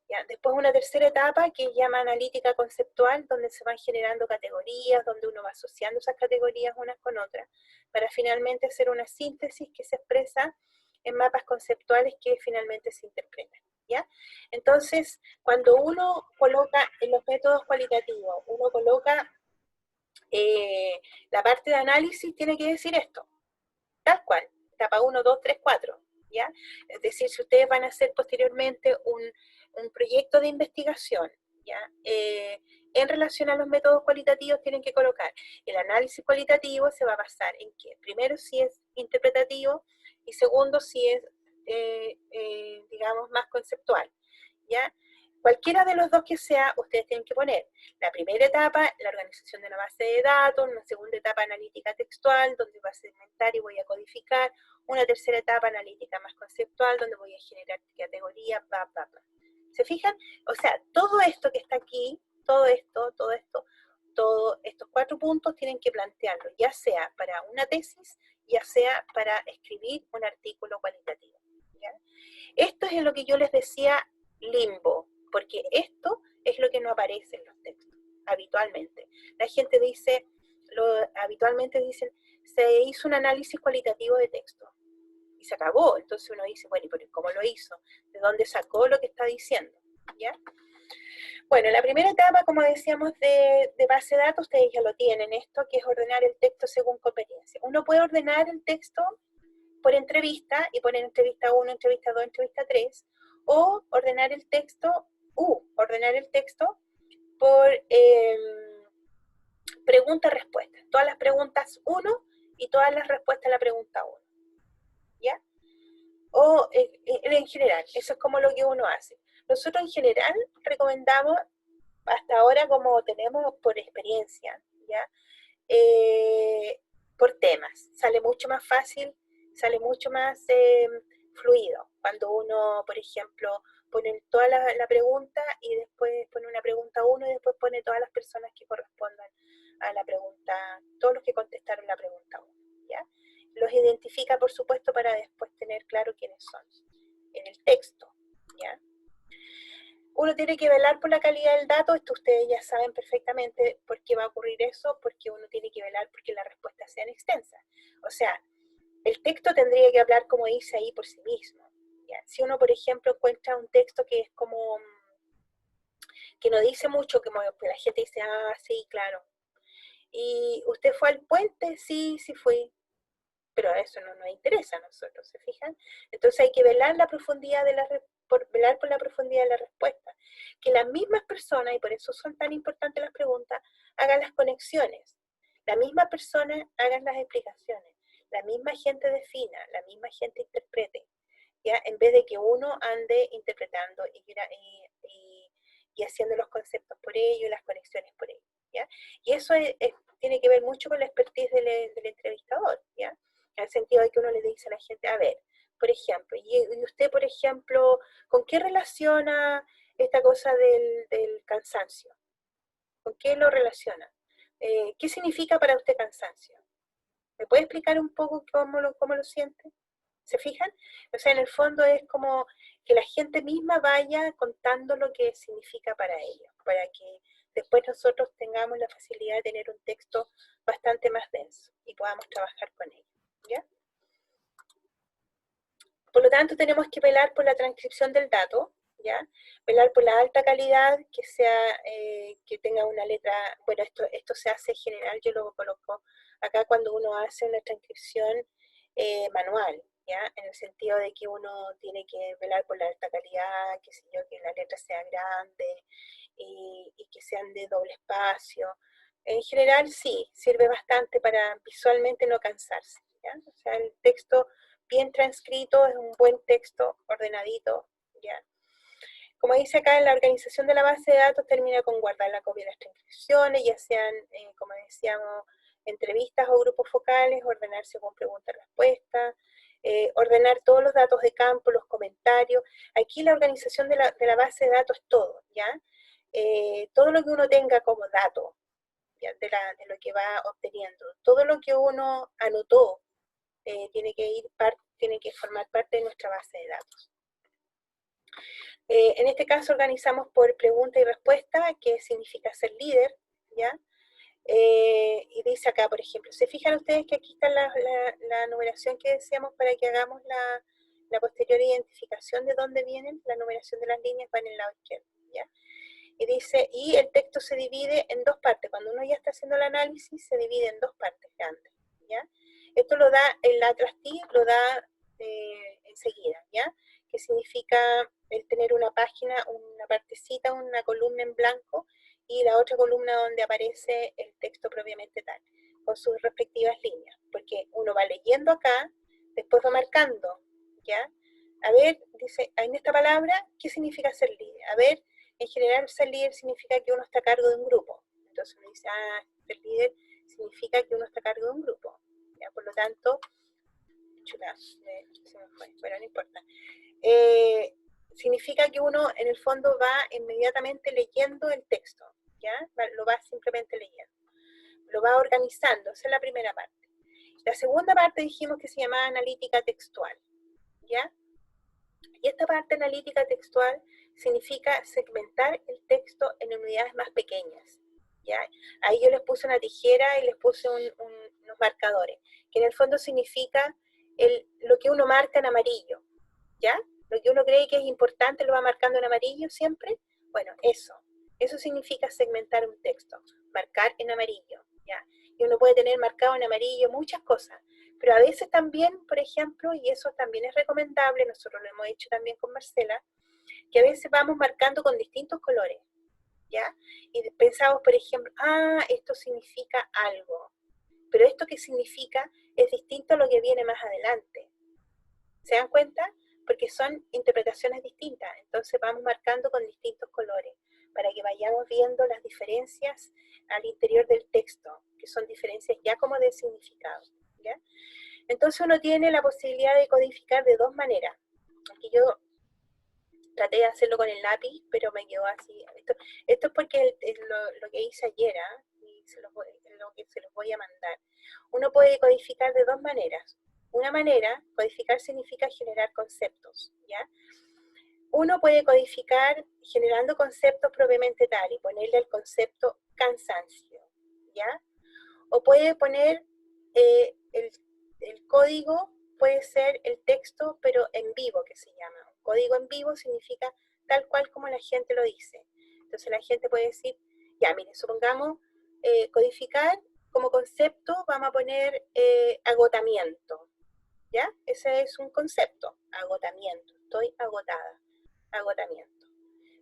¿Ya? Después una tercera etapa que se llama analítica conceptual, donde se van generando categorías, donde uno va asociando esas categorías unas con otras, para finalmente hacer una síntesis que se expresa en mapas conceptuales que finalmente se interpretan. ¿Ya? Entonces, cuando uno coloca en los métodos cualitativos, uno coloca la parte de análisis, tiene que decir esto, tal cual, etapa 1, 2, 3, 4, ¿ya? Es decir, si ustedes van a hacer posteriormente un proyecto de investigación, ¿ya? En relación a los métodos cualitativos tienen que colocar, el análisis cualitativo se va a basar en que, primero, si es interpretativo, y segundo, si es, digamos, más conceptual, ¿ya? Cualquiera de los dos que sea, ustedes tienen que poner la primera etapa, la organización de una base de datos, una segunda etapa analítica textual, donde voy a segmentar y voy a codificar, una tercera etapa analítica más conceptual, donde voy a generar categorías, bla, bla, bla. ¿Se fijan? O sea, todo esto que está aquí, todos estos 4 puntos tienen que plantearlo, ya sea para una tesis, ya sea para escribir un artículo cualitativo, ¿ya? Esto es lo que yo les decía, limbo, porque esto es lo que no aparece en los textos, habitualmente. La gente dice, habitualmente dicen, se hizo un análisis cualitativo de texto, y se acabó. Entonces uno dice, bueno, ¿y cómo lo hizo? ¿De dónde sacó lo que está diciendo? ¿Ya? Bueno, la primera etapa, como decíamos, de base de datos, ustedes ya lo tienen, esto que es ordenar el texto según competencia. Uno puede ordenar el texto por entrevista, y poner entrevista 1, entrevista 2, entrevista 3, o ordenar el texto por pregunta-respuesta. Todas las preguntas 1 y todas las respuestas a la pregunta 1. ¿Ya? O en general, eso es como lo que uno hace. Nosotros en general recomendamos, hasta ahora como tenemos por experiencia, ¿ya? Por temas. Sale mucho más fácil, sale mucho más fluido. Cuando uno, por ejemplo, pone toda la pregunta y después pone una pregunta 1 y después pone todas las personas que correspondan a la pregunta, todos los que contestaron la pregunta 1, ¿ya? Los identifica, por supuesto, para después tener claro quiénes son en el texto, ¿ya? Uno tiene que velar por la calidad del dato, esto ustedes ya saben perfectamente por qué va a ocurrir eso, porque uno tiene que velar porque las respuestas sean extensas. O sea, el texto tendría que hablar como dice ahí por sí mismo, ¿ya? Si uno, por ejemplo, encuentra un texto que es como, que no dice mucho, como que la gente dice, ah, sí, claro. ¿Y usted fue al puente? Sí, sí fui. Pero eso no nos interesa a nosotros, ¿se fijan? Entonces hay que velar la profundidad de velar por la profundidad de la respuesta. Que las mismas personas, y por eso son tan importantes las preguntas, hagan las conexiones. La misma persona hagan las explicaciones. La misma gente defina, la misma gente interprete. ¿Ya? En vez de que uno ande interpretando y haciendo los conceptos por ello y las conexiones por ello. ¿Ya? Y eso tiene que ver mucho con la expertise del entrevistador, ¿ya? En el sentido de que uno le dice a la gente, a ver, por ejemplo, y usted, por ejemplo, ¿con qué relaciona esta cosa del cansancio? ¿Con qué lo relaciona? ¿Qué significa para usted cansancio? ¿Me puede explicar un poco cómo lo siente? ¿Se fijan? O sea, en el fondo es como que la gente misma vaya contando lo que significa para ellos, para que después nosotros tengamos la facilidad de tener un texto bastante más denso y podamos trabajar con ello, ¿ya? Por lo tanto, tenemos que velar por la transcripción del dato, ¿ya? Velar por la alta calidad, que sea, que tenga una letra, bueno, esto se hace en general, yo lo coloco acá cuando uno hace una transcripción manual, ¿ya? En el sentido de que uno tiene que velar por la alta calidad, qué sé yo, que la letra sea grande y que sean de doble espacio. En general sí, sirve bastante para visualmente no cansarse, ¿ya? O sea, el texto bien transcrito es un buen texto ordenadito, ¿ya? Como dice acá, la organización de la base de datos termina con guardar la copia de las transcripciones, ya sean, como decíamos, entrevistas o grupos focales, ordenar según pregunta y respuesta, ordenar todos los datos de campo, los comentarios. Aquí la organización de la base de datos es todo, ¿ya? Todo lo que uno tenga como dato, ¿ya? De lo que va obteniendo, todo lo que uno anotó, tiene que formar parte de nuestra base de datos. En este caso organizamos por pregunta y respuesta, que significa ser líder, ¿ya? Y dice acá, por ejemplo, ¿se fijan ustedes que aquí está la numeración que decíamos para que hagamos la posterior identificación de dónde vienen? La numeración de las líneas va en el lado izquierdo, ¿ya? Y dice, y el texto se divide en dos partes. Cuando uno ya está haciendo el análisis, se divide en dos partes grandes, ¿ya? Esto lo da, el atractivo lo da enseguida, ¿ya? Que significa el tener una página, una partecita, una columna en blanco, y la otra columna donde aparece el texto propiamente tal, con sus respectivas líneas, porque uno va leyendo acá, después va marcando, ¿ya? A ver, dice, en esta palabra, ¿qué significa ser líder? A ver, en general ser líder significa que uno está a cargo de un grupo, entonces uno dice, ser líder significa que uno está a cargo de un grupo, ¿ya? Por lo tanto, chuta, se me fue, bueno, no importa. Significa que uno en el fondo va inmediatamente leyendo el texto, ¿ya? Lo va simplemente leyendo, lo va organizando, esa es la primera parte. La segunda parte dijimos que se llamaba analítica textual, ¿ya? Y esta parte analítica textual significa segmentar el texto en unidades más pequeñas, ¿ya? Ahí yo les puse una tijera y les puse unos marcadores, que en el fondo significa lo que uno marca en amarillo, ¿ya? Lo que uno cree que es importante lo va marcando en amarillo siempre. Bueno, eso significa segmentar un texto, marcar en amarillo, ¿ya? Y uno puede tener marcado en amarillo muchas cosas, pero a veces también, por ejemplo, y eso también es recomendable, nosotros lo hemos hecho también con Marcela, que a veces vamos marcando con distintos colores, ¿ya? Y pensamos, por ejemplo, esto significa algo, pero esto que significa es distinto a lo que viene más adelante. ¿Se dan cuenta? Porque son interpretaciones distintas, entonces vamos marcando con distintos colores, para que vayamos viendo las diferencias al interior del texto, que son diferencias ya como de significado, ¿ya? Entonces uno tiene la posibilidad de codificar de dos maneras. Aquí yo traté de hacerlo con el lápiz, pero me quedó así. Esto es porque lo que hice ayer, y lo que se los voy a mandar. Uno puede codificar de dos maneras. Una manera, codificar significa generar conceptos, ¿ya? Uno puede codificar generando conceptos propiamente tal y ponerle el concepto cansancio, ¿ya? O puede poner el código, puede ser el texto, pero en vivo, que se llama. Un código en vivo significa tal cual como la gente lo dice. Entonces la gente puede decir, ya, mire, supongamos codificar como concepto, vamos a poner agotamiento, ¿ya? Ese es un concepto, agotamiento, estoy agotada, agotamiento.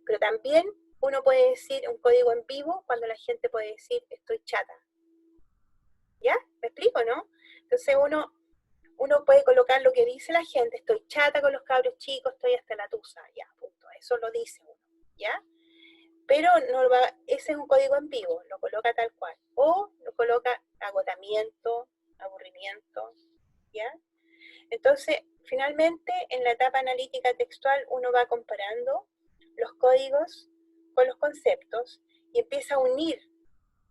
Pero también uno puede decir un código en vivo cuando la gente puede decir, estoy chata. ¿Ya? ¿Me explico, no? Entonces uno puede colocar lo que dice la gente, estoy chata con los cabros chicos, estoy hasta la tusa, ya, punto, eso lo dice uno, ¿ya? Pero ese es un código en vivo, lo coloca tal cual, o lo coloca agotamiento, aburrimiento, ¿ya? Entonces, finalmente, en la etapa analítica textual, uno va comparando los códigos con los conceptos y empieza a unir,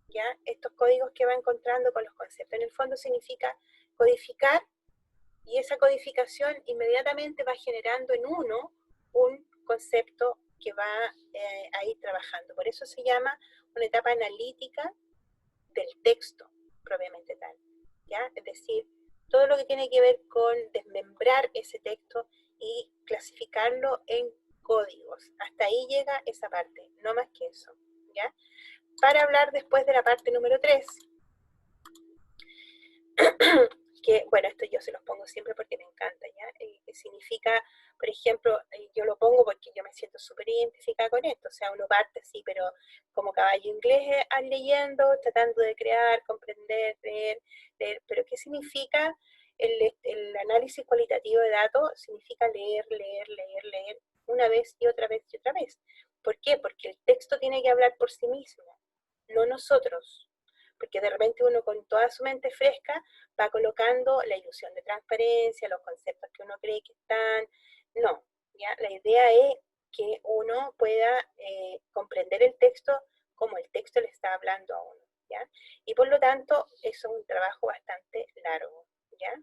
¿ya? Estos códigos que va encontrando con los conceptos. En el fondo significa codificar, y esa codificación inmediatamente va generando en uno un concepto que va a ir trabajando. Por eso se llama una etapa analítica del texto, propiamente tal, ¿ya? Es decir, todo lo que tiene que ver con desmembrar ese texto y clasificarlo en códigos. Hasta ahí llega esa parte, no más que eso, ¿ya? Para hablar después de la parte número 3, que, bueno, esto yo se los pongo siempre porque me encanta, ¿ya? Que significa, por ejemplo, yo lo pongo porque yo me siento súper identificada con esto, o sea, uno parte así, pero como caballo inglés leyendo, tratando de crear, comprender, leer, pero ¿qué significa el análisis cualitativo de datos? Significa leer, una vez y otra vez y otra vez. ¿Por qué? Porque el texto tiene que hablar por sí mismo, no nosotros. Porque de repente uno con toda su mente fresca va colocando la ilusión de transparencia, los conceptos que uno cree que están. No, ¿ya? La idea es que uno pueda comprender el texto como el texto le está hablando a uno, ¿ya? Y por lo tanto, eso es un trabajo bastante largo, ¿ya?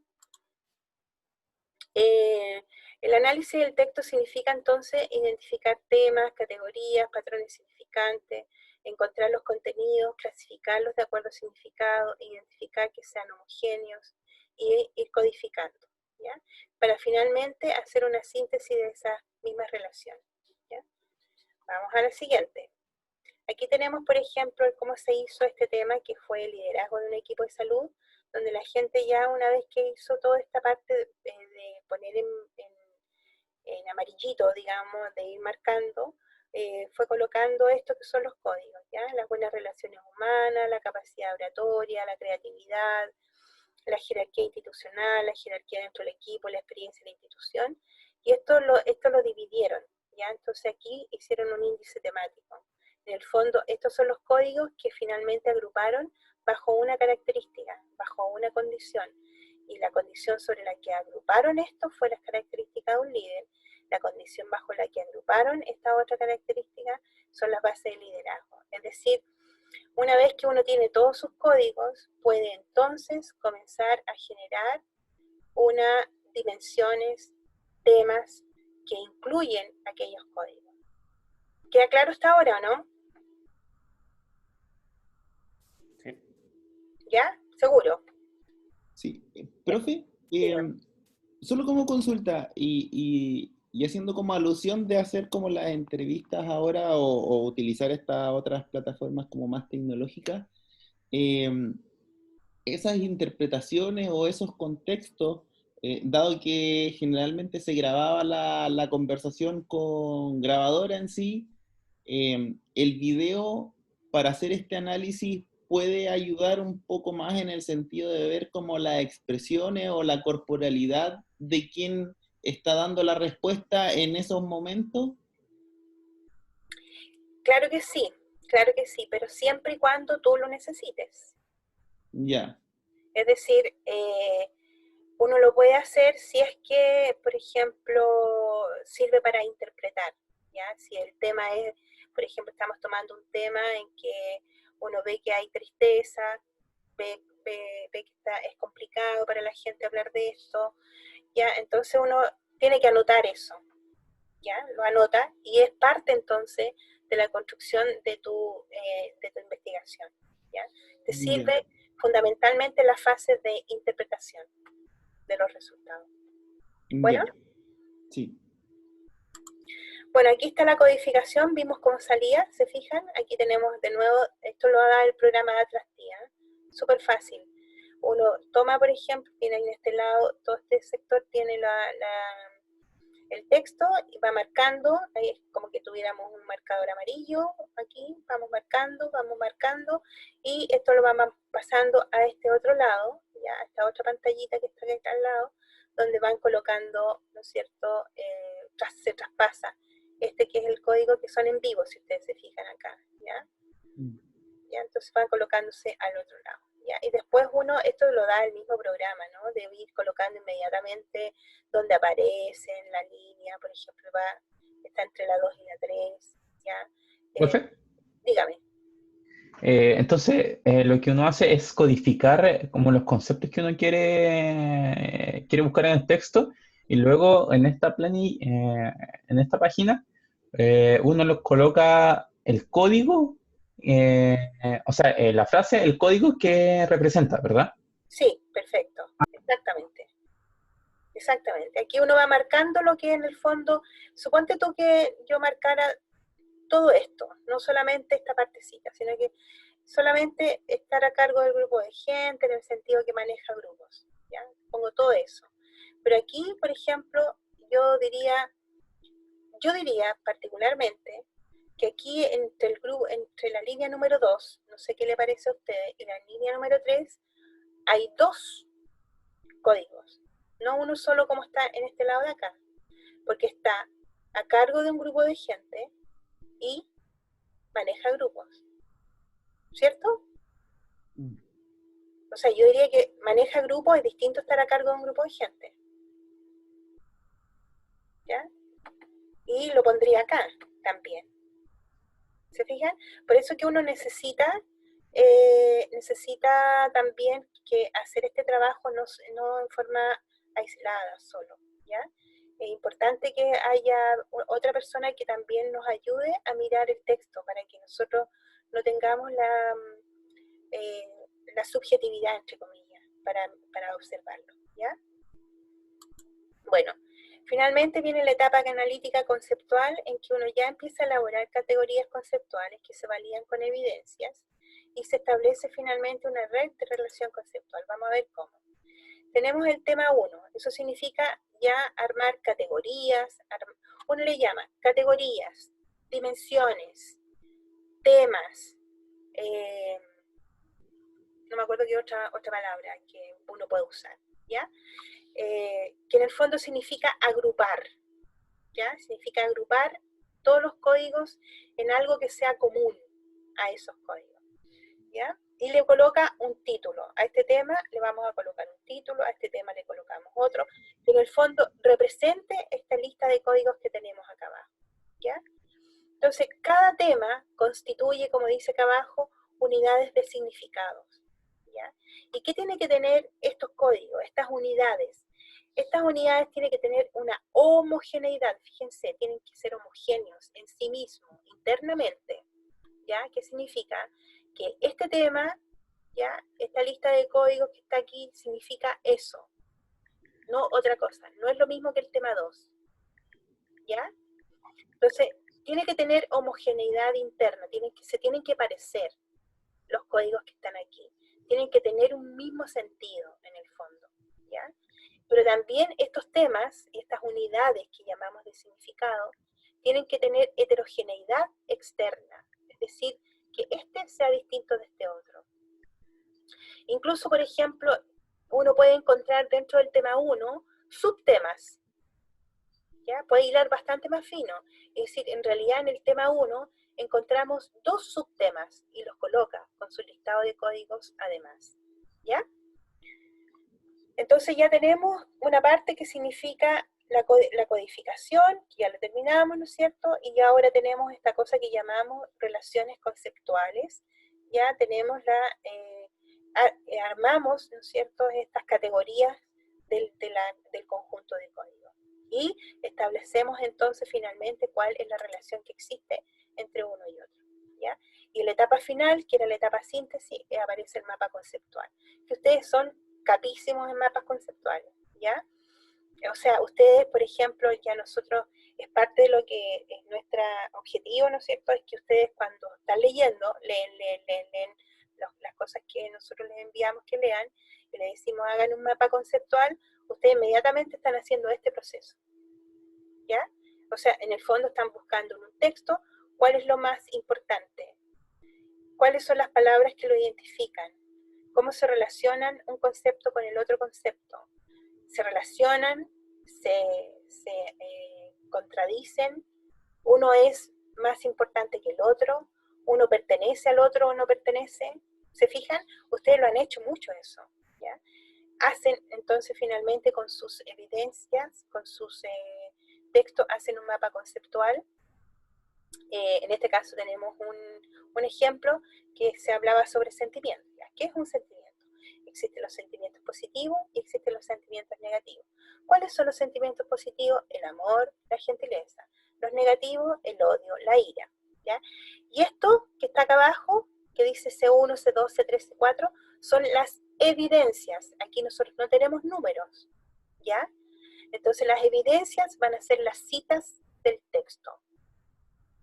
El análisis del texto significa entonces identificar temas, categorías, patrones significantes, encontrar los contenidos, clasificarlos de acuerdo al significado, identificar que sean homogéneos y ir codificando, ¿ya? Para finalmente hacer una síntesis de esas mismas relaciones, ¿ya? Vamos a la siguiente. Aquí tenemos, por ejemplo, cómo se hizo este tema, que fue el liderazgo de un equipo de salud, donde la gente ya una vez que hizo toda esta parte de poner en amarillito, digamos, de ir marcando, fue colocando esto que son los códigos, ¿ya? Las buenas relaciones humanas, la capacidad oratoria, la creatividad, la jerarquía institucional, la jerarquía dentro del equipo, la experiencia de la institución, y esto lo dividieron, ¿ya? Entonces aquí hicieron un índice temático. En el fondo, estos son los códigos que finalmente agruparon bajo una característica, bajo una condición, y la condición sobre la que agruparon esto fue las características de un líder. La condición bajo la que agruparon esta otra característica son las bases de liderazgo. Es decir, una vez que uno tiene todos sus códigos, puede entonces comenzar a generar unas dimensiones, temas que incluyen aquellos códigos. ¿Queda claro hasta ahora o no? Sí. ¿Ya? ¿Seguro? Sí. Profe, solo como consulta y haciendo como alusión de hacer como las entrevistas ahora o utilizar estas otras plataformas como más tecnológicas, esas interpretaciones o esos contextos, dado que generalmente se grababa la conversación con grabadora en sí, el video para hacer este análisis puede ayudar un poco más en el sentido de ver como las expresiones o la corporalidad de quien está dando la respuesta en esos momentos. Claro que sí, pero siempre y cuando tú lo necesites. Ya. Es decir, uno lo puede hacer si es que, por ejemplo, sirve para interpretar, ¿ya? Si el tema es, por ejemplo, estamos tomando un tema en que uno ve que hay tristeza, ve que es complicado para la gente hablar de esto, ¿ya? Entonces uno tiene que anotar eso, ¿ya? Lo anota y es parte entonces de la construcción de tu investigación, ¿ya? Te sirve fundamentalmente la fase de interpretación de los resultados. Bueno. Ya. Sí. Bueno, aquí está la codificación, vimos cómo salía, ¿se fijan? Aquí tenemos de nuevo, esto lo da el programa de Atrastía, súper fácil. Uno toma, por ejemplo, tiene en este lado, todo este sector tiene el texto y va marcando, ahí es como que tuviéramos un marcador amarillo, aquí vamos marcando, y esto lo vamos pasando a este otro lado, ya, a esta otra pantallita que está aquí al lado, donde van colocando, ¿no es cierto?, se traspasa este que es el código que son en vivo, si ustedes se fijan acá, ¿ya? ¿Ya? Entonces van colocándose al otro lado, ¿ya? Y después esto lo da el mismo programa, ¿no? De ir colocando inmediatamente donde aparece en la línea, por ejemplo, está entre la 2 y la 3, ¿ya? ¿Profe? Dígame. Entonces, lo que uno hace es codificar como los conceptos que uno quiere buscar en el texto, y luego en esta en esta página, uno los coloca el código, o sea, la frase, el código que representa, ¿verdad? Sí, perfecto, exactamente. Exactamente. Aquí uno va marcando lo que en el fondo, suponte tú que yo marcara todo esto, no solamente esta partecita, sino que solamente estar a cargo del grupo de gente en el sentido que maneja grupos, ¿ya? Pongo todo eso. Pero aquí, por ejemplo, yo diría particularmente que aquí entre el grupo, entre la línea número 2, no sé qué le parece a ustedes, y la línea número 3, hay 2 códigos, no uno solo como está en este lado de acá, porque está a cargo de un grupo de gente y maneja grupos, ¿cierto? O sea, yo diría que maneja grupos es distinto a estar a cargo de un grupo de gente, ¿ya? Y lo pondría acá también. ¿Se fijan? Por eso que uno necesita también que hacer este trabajo no en forma aislada solo, ¿ya? Es importante que haya otra persona que también nos ayude a mirar el texto para que nosotros no tengamos la subjetividad, entre comillas, para observarlo, ¿ya? Bueno, finalmente viene la etapa analítica conceptual en que uno ya empieza a elaborar categorías conceptuales que se validan con evidencias y se establece finalmente una red de relación conceptual. Vamos a ver cómo. Tenemos el tema 1, eso significa ya armar categorías, uno le llama categorías, dimensiones, temas, no me acuerdo qué otra palabra que uno puede usar, ¿ya? Que en el fondo significa agrupar, ¿ya? Significa agrupar todos los códigos en algo que sea común a esos códigos, ¿ya? Y le coloca un título. A este tema le vamos a colocar un título, a este tema le colocamos otro, que en el fondo represente esta lista de códigos que tenemos acá abajo, ¿ya? Entonces, cada tema constituye, como dice acá abajo, unidades de significados, ¿ya? ¿Y qué tiene que tener estos códigos, estas unidades? Estas unidades tienen que tener una homogeneidad, fíjense, tienen que ser homogéneos en sí mismos, internamente, ¿ya? ¿Qué significa? Que este tema, ¿ya? Esta lista de códigos que está aquí significa eso, no otra cosa, no es lo mismo que el tema 2, ¿ya? Entonces, tiene que tener homogeneidad interna, se tienen que parecer los códigos que están aquí, tienen que tener un mismo sentido en el fondo, ¿ya? Pero también estos temas, estas unidades que llamamos de significado, tienen que tener heterogeneidad externa, es decir, que este sea distinto de este otro. Incluso, por ejemplo, uno puede encontrar dentro del tema 1 subtemas, ¿ya? Puede hilar bastante más fino, es decir, en realidad en el tema 1 encontramos 2 subtemas y los coloca con su listado de códigos además, ¿ya? Entonces ya tenemos una parte que significa la codificación, que ya lo terminamos, ¿no es cierto? Y ahora tenemos esta cosa que llamamos relaciones conceptuales, ya tenemos armamos, ¿no es cierto?, estas categorías del conjunto de códigos. Y establecemos entonces finalmente cuál es la relación que existe entre uno y otro, ¿ya? Y en la etapa final, que era la etapa síntesis, aparece el mapa conceptual, que ustedes son capísimos en mapas conceptuales, ¿ya? O sea, ustedes, por ejemplo, ya nosotros, es parte de lo que es nuestro objetivo, ¿no es cierto?, es que ustedes cuando están leyendo, leen las cosas que nosotros les enviamos que lean, y les decimos hagan un mapa conceptual, ustedes inmediatamente están haciendo este proceso, ¿ya? O sea, en el fondo están buscando en un texto cuál es lo más importante, cuáles son las palabras que lo identifican, cómo se relacionan un concepto con el otro concepto, se relacionan, se contradicen, uno es más importante que el otro, uno pertenece al otro o no pertenece, ¿se fijan? Ustedes lo han hecho mucho eso, ¿ya? Hacen entonces finalmente con sus evidencias, con sus textos, hacen un mapa conceptual. En este caso tenemos un ejemplo que se hablaba sobre sentimientos. ¿Qué es un sentimiento? Existen los sentimientos positivos y existen los sentimientos negativos. ¿Cuáles son los sentimientos positivos? El amor, la gentileza. Los negativos, el odio, la ira, ¿ya? Y esto que está acá abajo, que dice C1, C2, C3, C4, son las evidencias. Aquí nosotros no tenemos números, ¿ya? Entonces las evidencias van a ser las citas del texto.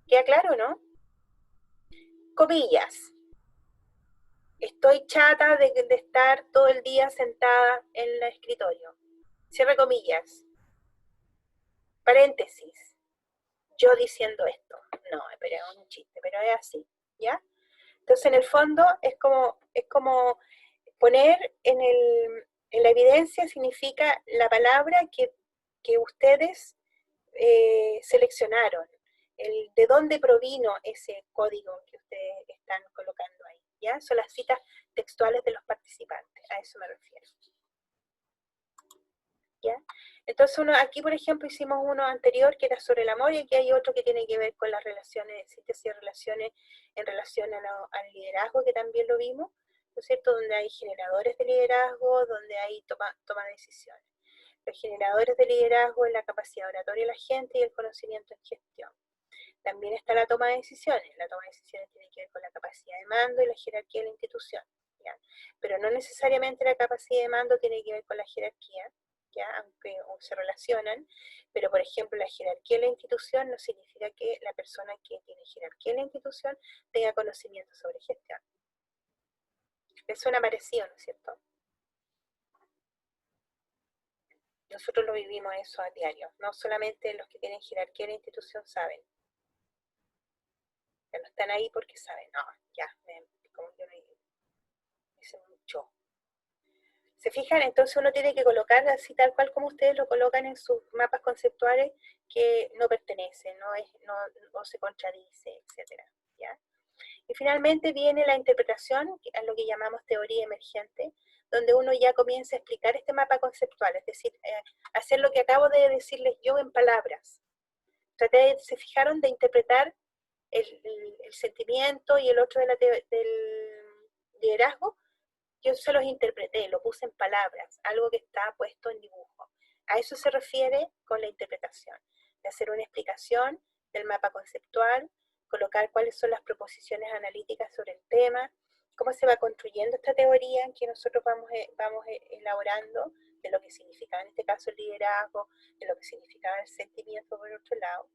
¿Queda claro, no? Comillas. Estoy chata de estar todo el día sentada en el escritorio. Cierre comillas. Paréntesis. Yo diciendo esto. No, pero es un chiste, pero es así, ¿ya? Entonces, en el fondo, es como poner en la evidencia significa la palabra que ustedes seleccionaron, de dónde provino ese código que ustedes están colocando ahí, ¿ya? Son las citas textuales de los participantes, a eso me refiero. ¿Ya? Entonces aquí, por ejemplo, hicimos uno anterior que era sobre el amor, y aquí hay otro que tiene que ver con las relaciones, síntesis de relaciones en relación al liderazgo, que también lo vimos, ¿no es cierto? Donde hay generadores de liderazgo, donde hay toma de decisiones. Los generadores de liderazgo es la capacidad oratoria de la gente y el conocimiento en gestión. También está la toma de decisiones. La toma de decisiones tiene que ver con la capacidad de mando y la jerarquía de la institución, ¿ya? Pero no necesariamente la capacidad de mando tiene que ver con la jerarquía, ¿ya? Aunque se relacionan, pero por ejemplo la jerarquía de la institución no significa que la persona que tiene jerarquía en la institución tenga conocimiento sobre gestión. Les suena parecido, ¿no es cierto? Nosotros lo vivimos eso a diario, no solamente los que tienen jerarquía en la institución saben. Ya no están ahí porque saben, no, ya, como yo no hice mucho. ¿Se fijan? Entonces uno tiene que colocar así tal cual como ustedes lo colocan en sus mapas conceptuales, que no pertenece, no se contradice, etc. ¿Ya? Y finalmente viene la interpretación, a lo que llamamos teoría emergente, donde uno ya comienza a explicar este mapa conceptual, es decir, hacer lo que acabo de decirles yo en palabras. ¿Se fijaron de interpretar el sentimiento y el otro del liderazgo? Yo se los interpreté, lo puse en palabras, algo que está puesto en dibujo. A eso se refiere con la interpretación, de hacer una explicación del mapa conceptual, colocar cuáles son las proposiciones analíticas sobre el tema, cómo se va construyendo esta teoría que nosotros vamos elaborando, de lo que significaba en este caso el liderazgo, de lo que significaba el sentimiento por otro lado.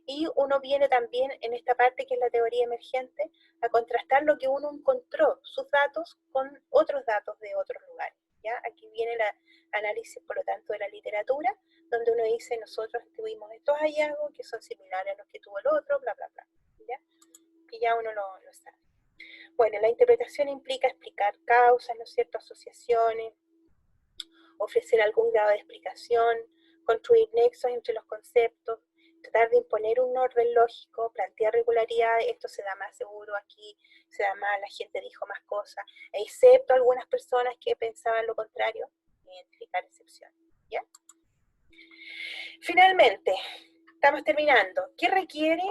Y uno viene también en esta parte que es la teoría emergente a contrastar lo que uno encontró, sus datos, con otros datos de otros lugares, ¿ya? Aquí viene el análisis, por lo tanto, de la literatura, donde uno dice, nosotros tuvimos estos hallazgos que son similares a los que tuvo el otro, bla, bla, bla, ¿ya? Y ya uno lo sabe. Bueno, la interpretación implica explicar causas, ¿no es cierto?, asociaciones, ofrecer algún grado de explicación, construir nexos entre los conceptos, tratar de imponer un orden lógico, plantear regularidades, esto se da más seguro, aquí se da más, la gente dijo más cosas, excepto algunas personas que pensaban lo contrario, identificar excepciones, ¿ya? Finalmente, estamos terminando. ¿Qué requiere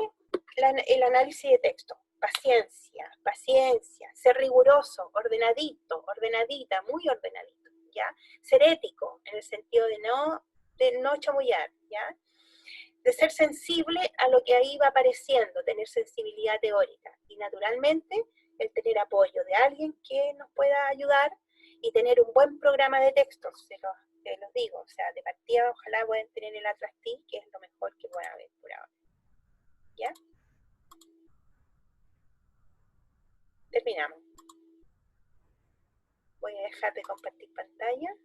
el análisis de texto? Paciencia, ser riguroso, ordenadita, muy ordenadito, ¿ya? Ser ético, en el sentido de no chamullar, ¿ya? De ser sensible a lo que ahí va apareciendo, tener sensibilidad teórica, y naturalmente el tener apoyo de alguien que nos pueda ayudar y tener un buen programa de textos, se los digo, o sea, de partida ojalá puedan tener el Atractiv, que es lo mejor que pueda haber por ahora. ¿Ya? Terminamos. Voy a dejar de compartir pantalla.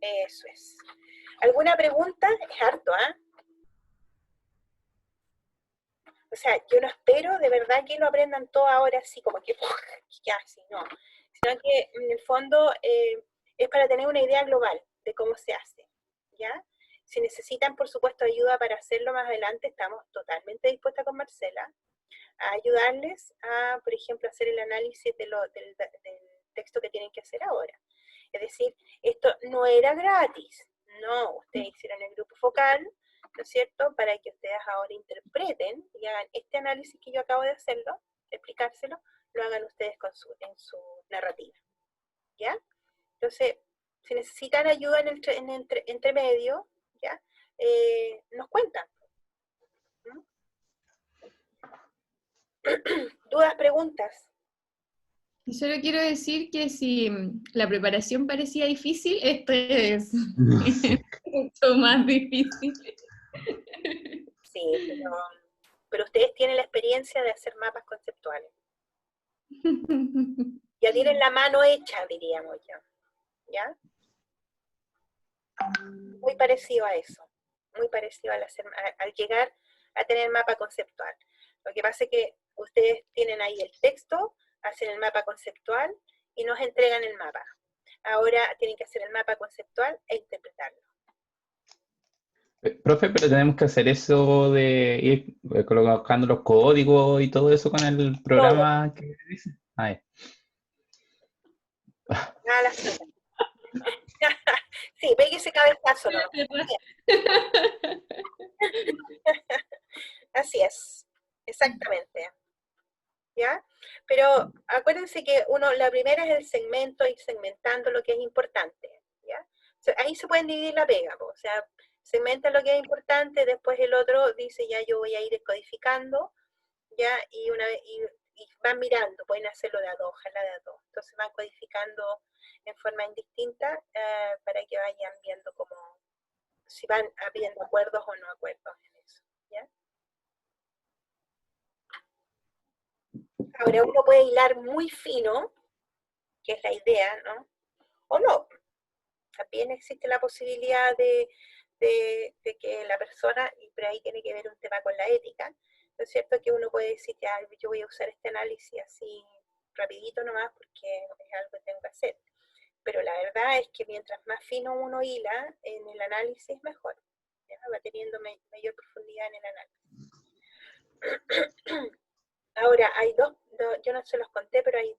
Eso es. ¿Alguna pregunta? Es harto, ¿ah? O sea, yo no espero de verdad que lo aprendan todo ahora así, como que ya, así, no. Sino que en el fondo es para tener una idea global de cómo se hace, ¿ya? Si necesitan, por supuesto, ayuda para hacerlo más adelante, estamos totalmente dispuestas con Marcela a ayudarles a, por ejemplo, hacer el análisis del texto que tienen que hacer ahora. Es decir, esto no era gratis, no, ustedes hicieron el grupo focal, ¿no es cierto?, para que ustedes ahora interpreten y hagan este análisis que yo acabo de hacerlo, de explicárselo, lo hagan ustedes en su narrativa, ¿ya? Entonces, si necesitan ayuda entre medio, ¿ya? Nos cuentan. ¿Dudas, preguntas? Y solo quiero decir que si la preparación parecía difícil, esto es... No sé. Mucho más difícil. Sí, pero ustedes tienen la experiencia de hacer mapas conceptuales. Ya tienen la mano hecha, diríamos ya. ¿Ya? Muy parecido a eso. Muy parecido al llegar a tener mapa conceptual. Lo que pasa es que ustedes tienen ahí el texto, hacen el mapa conceptual y nos entregan el mapa. Ahora tienen que hacer el mapa conceptual e interpretarlo. Profe, pero tenemos que hacer eso de ir colocando los códigos y todo eso con el programa que dice. Ah, ya. Nada, la suya. Sí, pegue ese cabezazo, ¿no? Así es, exactamente. ¿Ya? Pero acuérdense que la primera es el segmento, ir segmentando lo que es importante, ¿ya? O sea, ahí se pueden dividir la pega, o sea, segmenta lo que es importante, después el otro dice ya yo voy a ir descodificando, ¿ya? Y van mirando, pueden hacerlo de a dos, ojalá de a dos. Entonces van codificando en forma indistinta para que vayan viendo cómo, si van habiendo acuerdos o no acuerdos en eso, ¿ya? Ahora uno puede hilar muy fino, que es la idea, ¿no? O no. También existe la posibilidad de que la persona, pero ahí tiene que ver un tema con la ética, ¿no es cierto? Que uno puede decir, ya, yo voy a usar este análisis así rapidito nomás porque es algo que tengo que hacer. Pero la verdad es que mientras más fino uno hila en el análisis, mejor. ¿Ya? Va teniendo mayor profundidad en el análisis. Ahora, hay yo no se los conté, pero hay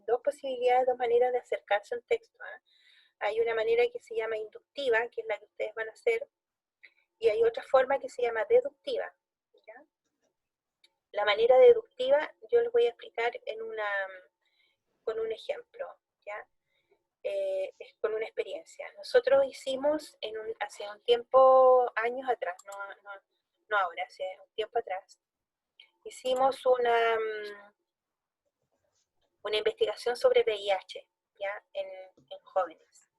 dos posibilidades, dos maneras de acercarse a un texto. ¿Eh? Hay una manera que se llama inductiva, que es la que ustedes van a hacer, y hay otra forma que se llama deductiva. ¿Ya? La manera deductiva yo les voy a explicar con un ejemplo, ¿ya? Es con una experiencia. Nosotros hicimos hace un tiempo, años atrás, no ahora, hace un tiempo atrás, hicimos una investigación sobre VIH, ¿ya? En jóvenes.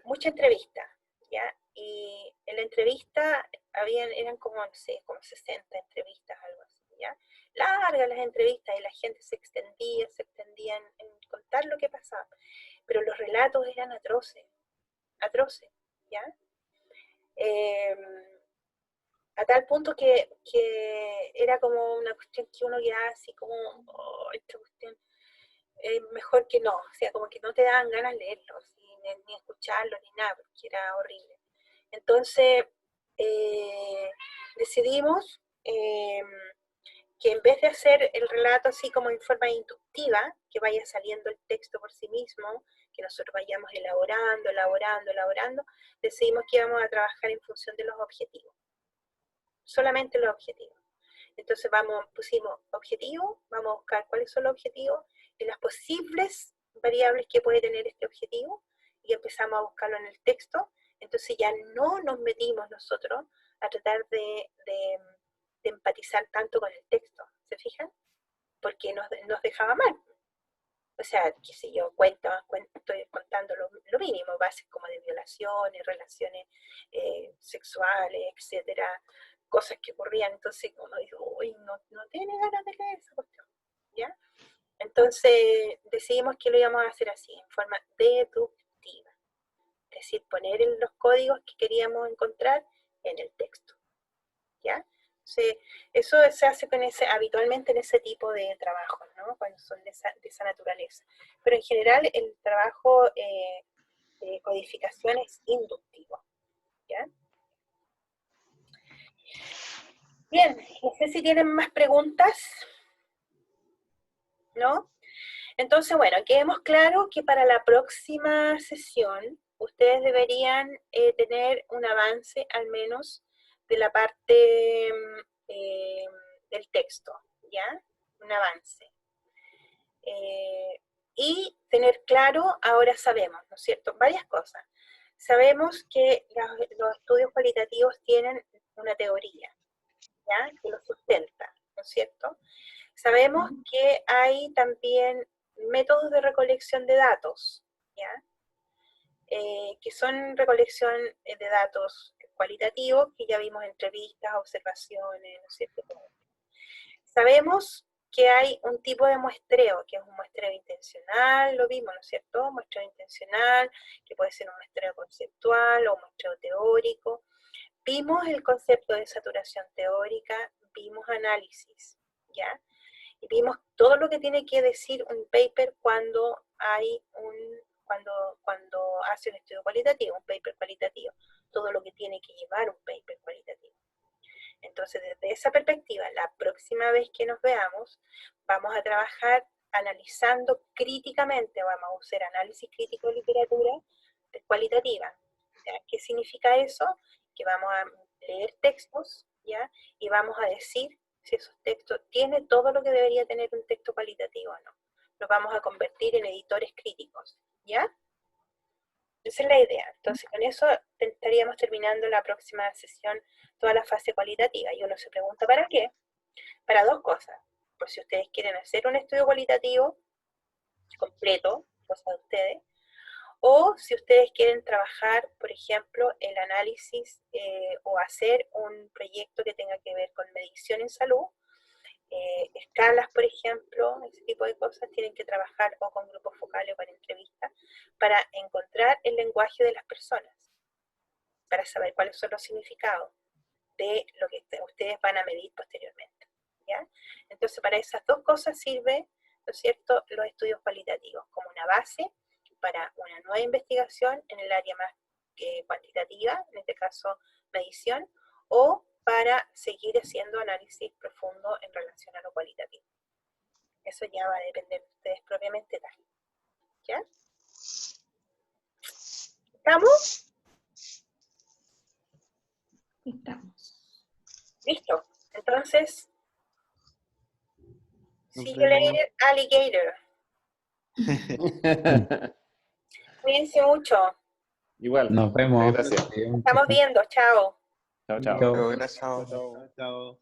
Mucha entrevista, ¿ya? Y en la entrevista eran como, no sé, como 60 entrevistas, algo así, ¿ya? Largas las entrevistas y la gente se extendía en contar lo que pasaba. Pero los relatos eran atroces, ¿ya? A tal punto que era como una cuestión que uno quedaba así como, oh, esta cuestión mejor que no, o sea, como que no te daban ganas de leerlos, ni escucharlos, ni nada, porque era horrible. Entonces, decidimos que en vez de hacer el relato así como en forma inductiva, que vaya saliendo el texto por sí mismo, que nosotros vayamos elaborando, decidimos que íbamos a trabajar en función de los objetivos, solamente los objetivos. Entonces pusimos objetivos, vamos a buscar cuáles son los objetivos y las posibles variables que puede tener este objetivo, y empezamos a buscarlo en el texto. Entonces ya no nos metimos nosotros a tratar de empatizar tanto con el texto, ¿se fijan? Porque nos dejaba mal. O sea, qué sé yo, estoy contando lo mínimo, bases como de violaciones, relaciones sexuales, etcétera, cosas que ocurrían. Entonces uno dice, uy, no tiene ganas de leer esa cuestión, ¿ya? Entonces decidimos que lo íbamos a hacer así, en forma deductiva. Es decir, poner los códigos que queríamos encontrar en el texto, ¿ya? Eso se hace habitualmente en ese tipo de trabajos, ¿no? Cuando son de esa naturaleza. Pero en general el trabajo de codificación es inductivo, ¿ya? Bien, no sé si tienen más preguntas, ¿no? Entonces, bueno, quedemos claro que para la próxima sesión ustedes deberían tener un avance al menos de la parte del texto, ¿ya? Un avance. Y tener claro, ahora sabemos, ¿no es cierto? Varias cosas. Sabemos que los estudios cualitativos tienen una teoría, ¿ya? Que lo sustenta, ¿no es cierto? Sabemos que hay también métodos de recolección de datos, ¿ya? que son recolección de datos cualitativos, que ya vimos entrevistas, observaciones, ¿no es cierto? Sabemos que hay un tipo de muestreo, que es un muestreo intencional, lo vimos, ¿no es cierto? Un muestreo intencional, que puede ser un muestreo conceptual o un muestreo teórico. Vimos el concepto de saturación teórica, vimos análisis, ¿ya? Y vimos todo lo que tiene que decir un paper cuando hace un estudio cualitativo, un paper cualitativo, todo lo que tiene que llevar un paper cualitativo. Entonces, desde esa perspectiva, la próxima vez que nos veamos, vamos a trabajar analizando críticamente, vamos a usar análisis crítico de literatura cualitativa. ¿Ya? ¿Qué significa eso? Que vamos a leer textos, ¿ya? Y vamos a decir si esos textos tienen todo lo que debería tener un texto cualitativo o no. Nos vamos a convertir en editores críticos, ¿ya? Esa es la idea. Entonces, con eso estaríamos terminando la próxima sesión, toda la fase cualitativa. Y uno se pregunta, ¿para qué? Para dos cosas. Por si ustedes quieren hacer un estudio cualitativo completo, cosa de ustedes, o si ustedes quieren trabajar, por ejemplo, el análisis o hacer un proyecto que tenga que ver con medición en salud, escalas, por ejemplo, ese tipo de cosas, tienen que trabajar o con grupos focales o con entrevistas para encontrar el lenguaje de las personas, para saber cuáles son los significados de lo que ustedes van a medir posteriormente, ¿ya? Entonces, para esas dos cosas sirve, ¿no es cierto?, los estudios cualitativos, como una base para una nueva investigación en el área más cuantitativa, en este caso medición, o para seguir haciendo análisis profundo en relación a lo cualitativo. Eso ya va a depender de ustedes propiamente tal. ¿Ya? ¿Estamos? Estamos. Listo. Entonces, Nos see you vemos. later, alligator. Cuídense mucho. Igual. Nos vemos. Gracias. Estamos viendo. Chao. Chao, chao. Chao. Gracias. Chao.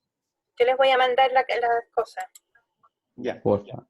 Yo les voy a mandar las cosas. Ya. Porfa.